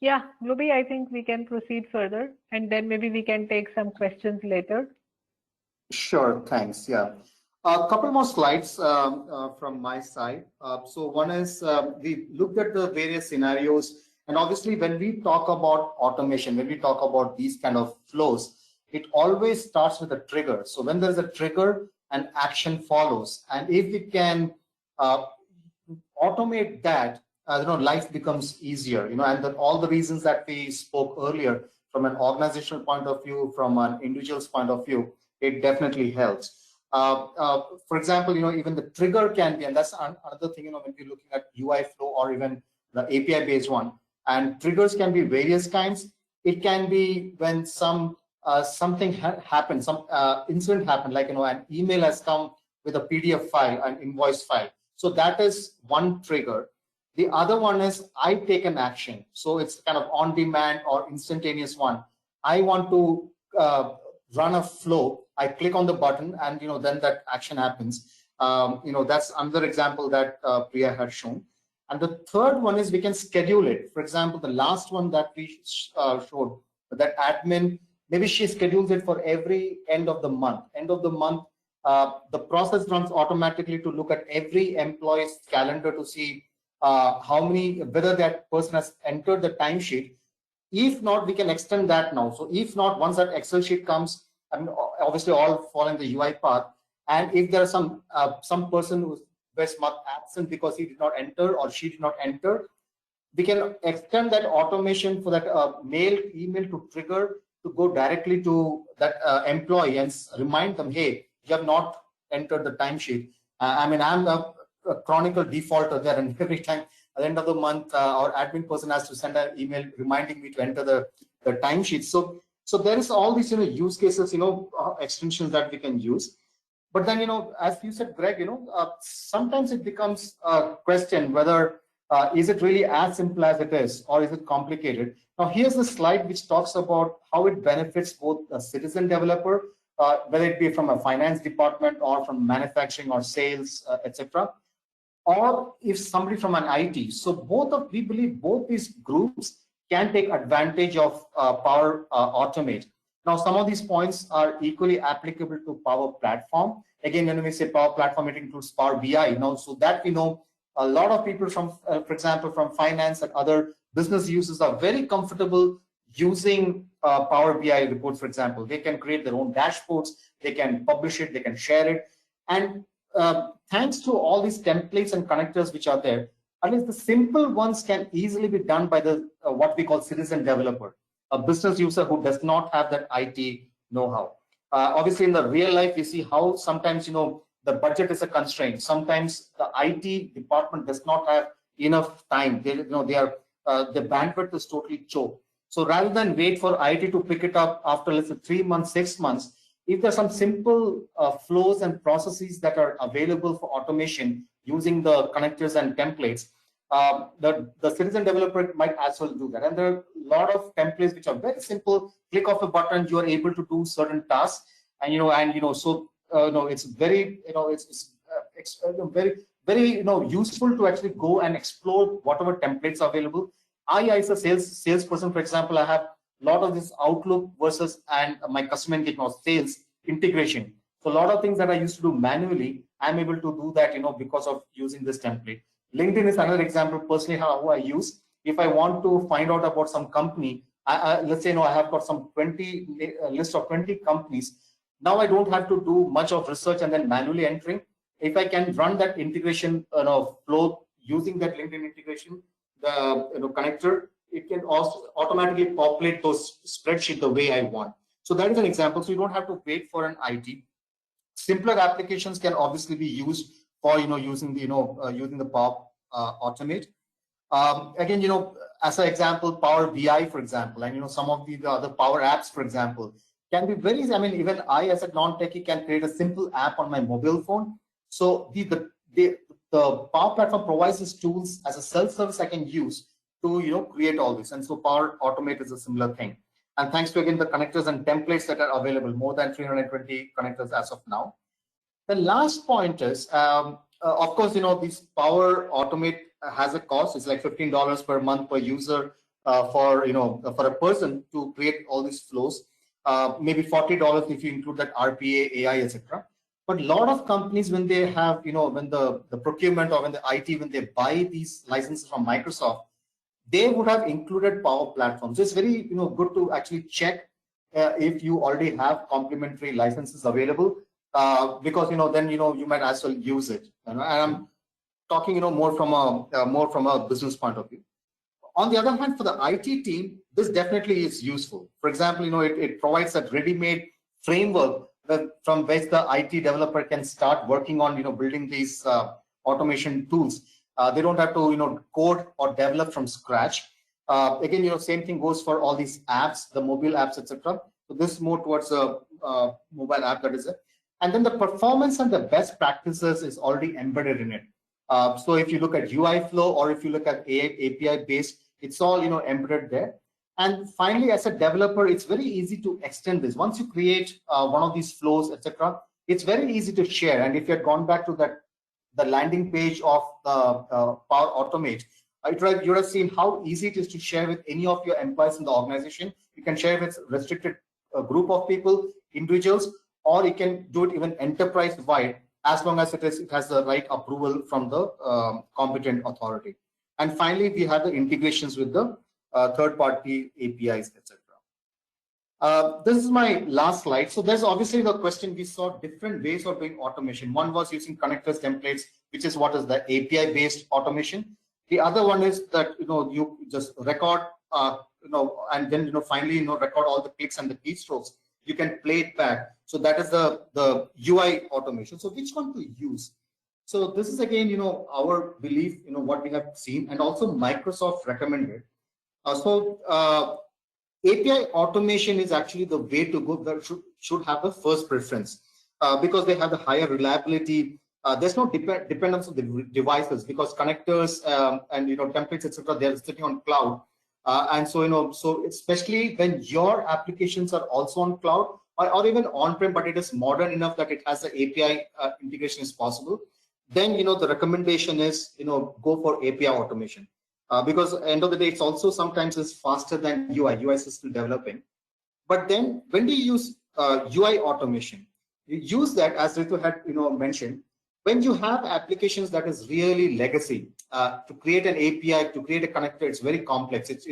Yeah, Globi, I think we can proceed further, and then maybe we can take some questions later. sure, thanks. Yeah. A couple more slides from my side. So one is we looked at the various scenarios, and obviously when we talk about automation, when we talk about these kind of flows, it always starts with a trigger. So when there's a trigger, an action follows, and if we can automate that, life becomes easier. And all the reasons that we spoke earlier, from an organizational point of view, from an individual's point of view, it definitely helps. For example, even the trigger can be, and that's another thing, when we're looking at UI flow or even the API based one, and triggers can be various kinds. It can be when something happened, some incident happened, like an email has come with a PDF file, an invoice file. So that is one trigger. The other one is I take an action. So it's kind of on demand or instantaneous one. I want to run a flow. I click on the button, and then that action happens. That's another example that Priya had shown. And the third one is we can schedule it. For example, the last one that we showed, that admin, maybe she schedules it for every end of the month. End of the month, the process runs automatically to look at every employee's calendar to see whether that person has entered the timesheet. If not, we can extend that now. So if not, once that Excel sheet comes, and obviously all following the UI path, and if there are some person who's this month absent because he did not enter or she did not enter, we can extend that automation for that email to trigger to go directly to that employee and remind them, hey, you have not entered the timesheet. I'm a chronicle defaulter there, and every time at the end of the month, our admin person has to send an email reminding me to enter the timesheet. So there is all these use cases, extensions that we can use. But then as you said, Greg, sometimes it becomes a question whether is it really as simple as it is, or is it complicated? Now here's the slide which talks about how it benefits both a citizen developer, whether it be from a finance department or from manufacturing or sales, etc., or if somebody from an IT. So we believe both these groups can take advantage of Power Automate. Now, some of these points are equally applicable to Power Platform. Again, when we say Power Platform, it includes Power BI. Now, so that we know a lot of people from, for example, from finance and other business users are very comfortable using Power BI reports, for example. They can create their own dashboards, they can publish it, they can share it. And thanks to all these templates and connectors which are there, at least the simple ones can easily be done by the what we call citizen developer, a business user who does not have that IT know-how. Obviously, in the real life, we see how sometimes the budget is a constraint. Sometimes the IT department does not have enough time. The bandwidth is totally choked. So rather than wait for IT to pick it up after, let's say, 3 months, 6 months, if there's some simple flows and processes that are available for automation using the connectors and templates, the citizen developer might as well do that. And there are a lot of templates which are very simple. Click of a button, you are able to do certain tasks, and it's very very useful to actually go and explore whatever templates are available. As a salesperson, for example, I have a lot of this Outlook versus and my customer engagement or sales integration. So a lot of things that I used to do manually, I'm able to do that, because of using this template. LinkedIn is another example personally how I use. If I want to find out about some company, let's say I have got some list of 20 companies. Now I don't have to do much of research and then manually entering. If I can run that integration flow using that LinkedIn integration, the connector, it can also automatically populate those spreadsheets the way I want. So that is an example. So you don't have to wait for an IT. Simpler applications can obviously be used for using the Power Automate. Again, as an example, Power BI, for example, and some of the other Power Apps, for example, can be very. I mean, even I, as a non-techie, can create a simple app on my mobile phone. So the Power Platform provides these tools as a self-service I can use to create all this. And so Power Automate is a similar thing. And thanks to again the connectors and templates that are available, more than 320 connectors as of now. The last point is, of course, this Power Automate has a cost. It's like $15 per month per user for a person to create all these flows. Maybe $40 if you include that RPA, AI, etc. But a lot of companies, when they have, when the procurement or when the IT, when they buy these licenses from Microsoft, they would have included Power Platform. So it's very, good to actually check if you already have complementary licenses available, because then you might as well use it. And I'm talking, more from a business point of view. On the other hand, for the IT team, this definitely is useful. For example, it provides a ready-made framework from which the IT developer can start working on, building these automation tools. They don't have to, code or develop from scratch. Again, same thing goes for all these apps, the mobile apps, etc. So this is more towards a mobile app, that is it. And then the performance and the best practices is already embedded in it. So if you look at UI flow or if you look at API based, it's all embedded there. And finally, as a developer, it's very easy to extend this. Once you create one of these flows, etc., it's very easy to share. And if you had gone back to the landing page of the Power Automate, you would have seen how easy it is to share with any of your employees in the organization. You can share with restricted group of people, individuals, or you can do it even enterprise-wide, as long as it has the right approval from the competent authority. And finally, we have the integrations with the third-party APIs, etc. This is my last slide. So there's obviously the question, we saw different ways of doing automation. One was using connectors, templates, which is what is the API-based automation. The other one is that you just record, and then finally record all the clicks and the keystrokes. You can play it back. So that is the UI automation. So which one to use? So this is again our belief, what we have seen, and also Microsoft recommended. API automation is actually the way to go. That should have the first preference because they have the higher reliability. There's no dependence on the devices because connectors and templates, etc. They're sitting on cloud, and so especially when your applications are also on cloud or even on-prem, but it is modern enough that it has the API integration is possible. Then the recommendation is go for API automation. Because at the end of the day, it's also sometimes is faster than UI. UI is still developing. But then when we use UI automation, you use that, as Ritu had mentioned, when you have applications that is really legacy, to create an API, to create a connector, it's very complex. It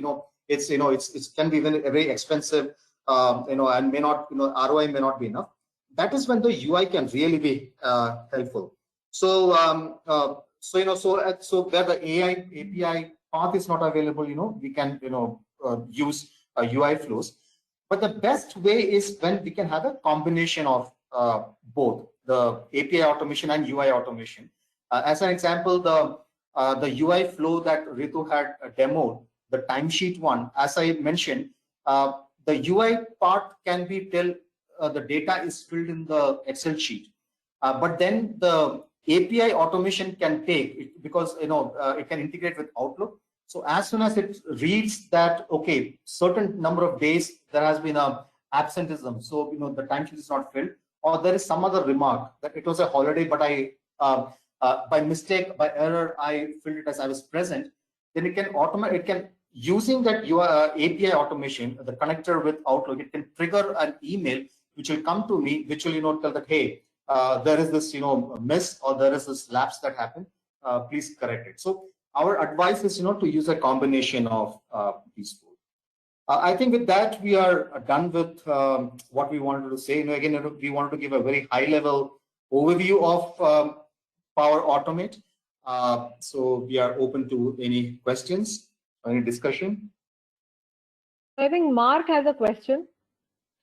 can be even very expensive, and may not, ROI may not be enough. That is when the UI can really be helpful. So where the AI API path is not available, we can use UI flows. But the best way is when we can have a combination of both the API automation and UI automation. As an example, the UI flow that Ritu had demoed, the timesheet one, as I mentioned, the UI part can be till the data is filled in the Excel sheet. But then the API automation can take it because it can integrate with Outlook. So as soon as it reads that, okay, certain number of days there has been a absenteeism, so the timesheet is not filled, or there is some other remark that it was a holiday, but I by mistake, by error, I filled it as I was present, then it can automate. It can, using that your API automation, the connector with Outlook, it can trigger an email which will come to me, which will tell that, hey, there is this miss, or there is this lapse that happened. Please correct it. So our advice is to use a combination of these tools. I think with that we are done with what we wanted to say. Again, we wanted to give a very high-level overview of Power Automate. So we are open to any questions, any discussion. I think Mark has a question.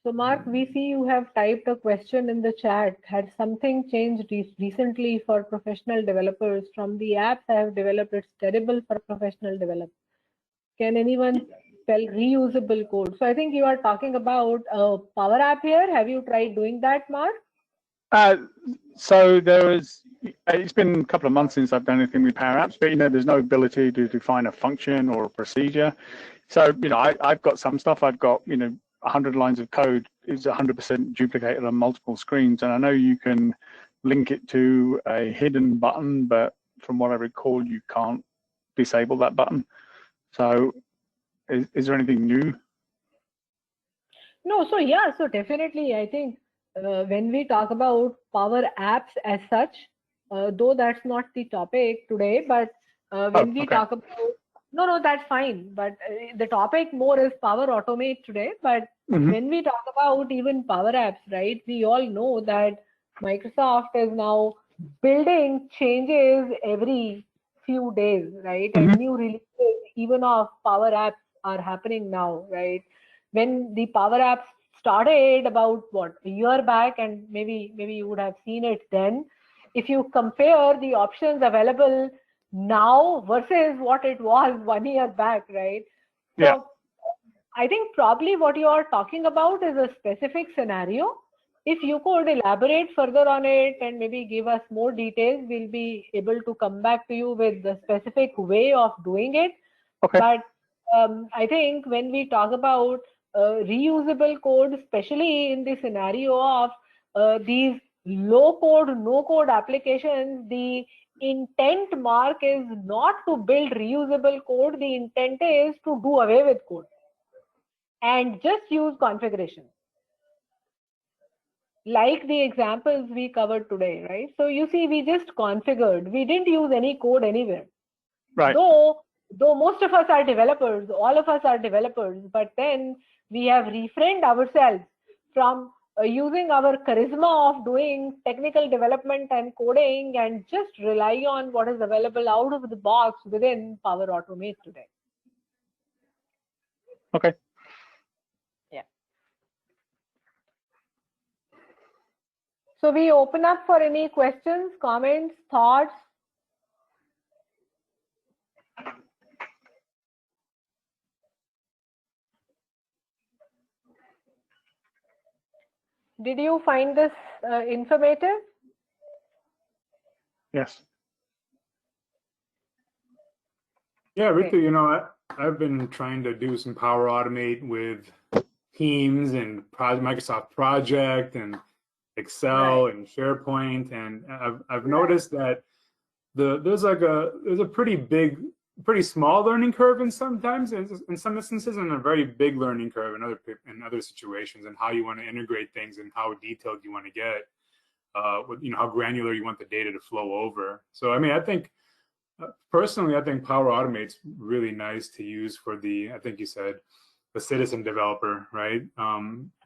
So Mark, we see you have typed a question in the chat. Had something changed recently for professional developers? From the apps I have developed, it's terrible for professional developers. Can anyone spell reusable code? So I think you are talking about a Power App here. Have you tried doing that, Mark? So it's been a couple of months since I've done anything with Power Apps, but there's no ability to define a function or a procedure. So I've got some stuff. I've got 100 lines of code is 100% duplicated on multiple screens, and I know you can link it to a hidden button, but from what I recall, you can't disable that button. So is there anything new? No, so yeah, so definitely I think when we talk about Power Apps as such, though that's not the topic today, but when we talk about, no, that's fine. But the topic more is Power Automate today. But when we talk about even Power Apps, right, we all know that Microsoft is now building changes every few days, right? And new releases even of Power Apps are happening now, right? When the Power Apps started about a year back, and maybe you would have seen it then. If you compare the options available now versus what it was 1 year back, right? Yeah. So I think probably what you are talking about is a specific scenario. If you could elaborate further on it and maybe give us more details, we'll be able to come back to you with the specific way of doing it. Okay. But I think when we talk about reusable code, especially in the scenario of these low code, no code applications, the intent, Mark, is not to build reusable code. The intent is to do away with code and just use configuration. Like the examples we covered today, right? So you see, we just configured. We didn't use any code anywhere. Right. Though most of us are developers, all of us are developers, but then we have refrained ourselves from using our charisma of doing technical development and coding and just rely on what is available out of the box within Power Automate today. Okay. Yeah. So we open up for any questions, comments, thoughts. Did you find this informative? Yes. Yeah, Ritu, I've been trying to do some Power Automate with Teams and Microsoft Project and Excel and SharePoint, and I've noticed that there's a pretty small learning curve in some instances, and a very big learning curve in other situations, and how you want to integrate things and how detailed you want to get, with how granular you want the data to flow over. So I mean, I think personally, I think Power Automate's really nice to use for I think you said, the citizen developer, right?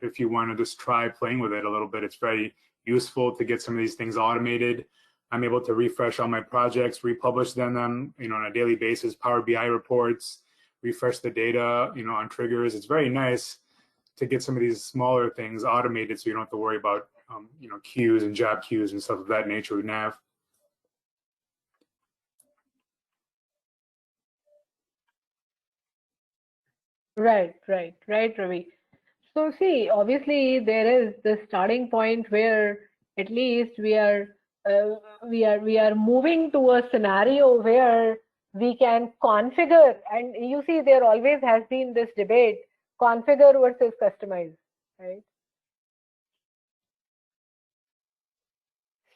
If you want to just try playing with it a little bit, it's very useful to get some of these things automated. I'm able to refresh all my projects, republish them on a daily basis, Power BI reports, refresh the data, on triggers. It's very nice to get some of these smaller things automated, so you don't have to worry about, queues and job queues and stuff of that nature with Nav. Right, Ravi. So see, obviously there is the starting point where at least we are moving to a scenario where we can configure, and you see there always has been this debate, configure versus customize, right?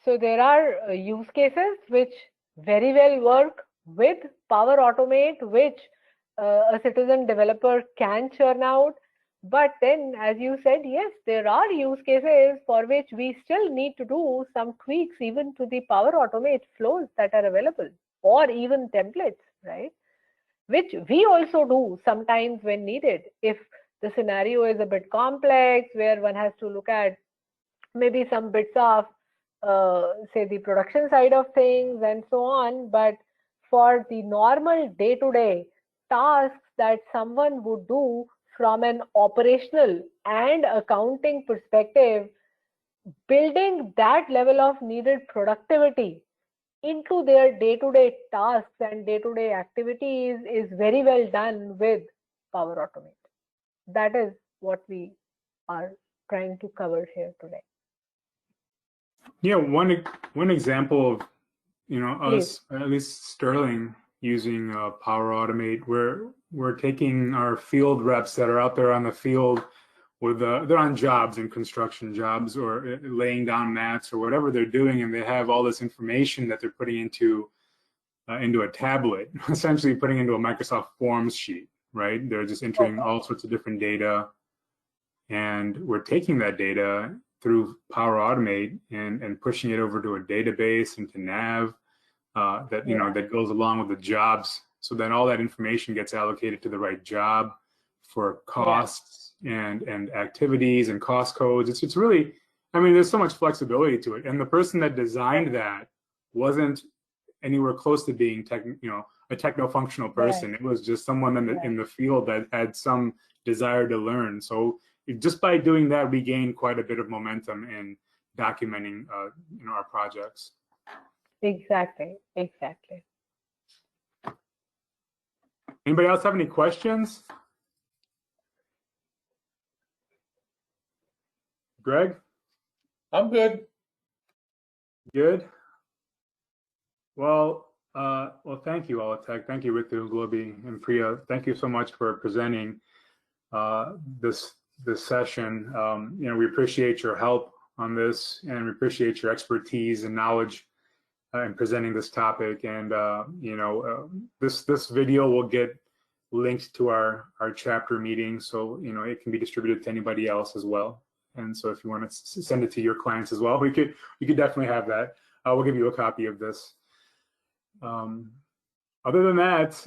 So there are use cases which very well work with Power Automate, which a citizen developer can churn out. But then, as you said, yes, there are use cases for which we still need to do some tweaks even to the Power Automate flows that are available, or even templates, right? Which we also do sometimes when needed. If the scenario is a bit complex, where one has to look at maybe some bits of say the production side of things and so on, but for the normal day-to-day tasks that someone would do from an operational and accounting perspective, building that level of needed productivity into their day-to-day tasks and day-to-day activities is very well done with Power Automate. That is what we are trying to cover here today. Yeah, one example of, you know, Please. us, at least Sterling, using Power Automate, we're taking our field reps that are out there on the field with they're on jobs and construction jobs or laying down mats or whatever they're doing, and they have all this information that they're putting into a tablet, essentially putting into a Microsoft Forms sheet, right? They're just entering all sorts of different data, and we're taking that data through Power Automate and pushing it over to a database and to Nav that, you know, that goes along with the jobs. So then all that information gets allocated to the right job for costs and activities and cost codes. It's really, I mean, there's so much flexibility to it. And the person that designed that wasn't anywhere close to being a techno-functional person. It was just someone in the field that had some desire to learn. So just by doing that, we gained quite a bit of momentum in documenting our projects. Exactly. Anybody else have any questions? Greg? I'm good. Good. Well, thank you, Alatek. Thank you, Ritu, Globi, and Priya. Thank you so much for presenting this session. We appreciate your help on this, and we appreciate your expertise and knowledge in presenting this topic. And this video will get linked to our chapter meeting, so it can be distributed to anybody else as well. And so if you want to send it to your clients as well, you could definitely have that. We'll give you a copy of this. Other than that,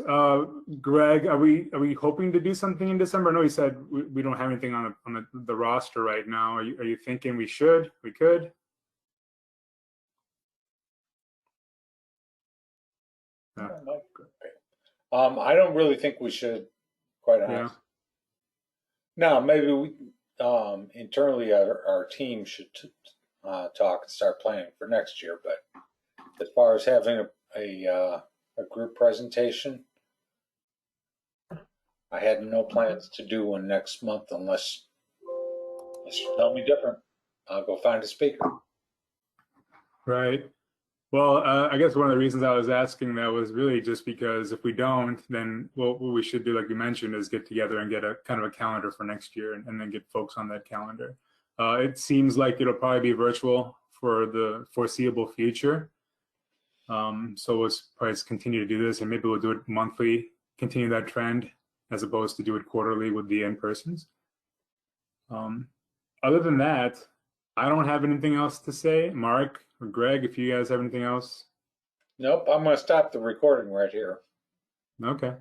Greg, are we hoping to do something in December? I know you said we don't have anything on the roster right now. Are you thinking we should? We could? I don't really think we should, quite honestly. No, maybe we internally our team should talk and start planning for next year. But as far as having a group presentation, I had no plans to do one next month unless you tell me different. I'll go find a speaker. Right. Well, I guess one of the reasons I was asking that was really just because if we don't, then what we should do, like you mentioned, is get together and get a kind of a calendar for next year and then get folks on that calendar. It seems like it'll probably be virtual for the foreseeable future. So let's probably continue to do this, and maybe we'll do it monthly, continue that trend, as opposed to do it quarterly with the in-persons. Other than that, I don't have anything else to say. Mark or Greg, if you guys have anything else. Nope, I'm going to stop the recording right here. Okay.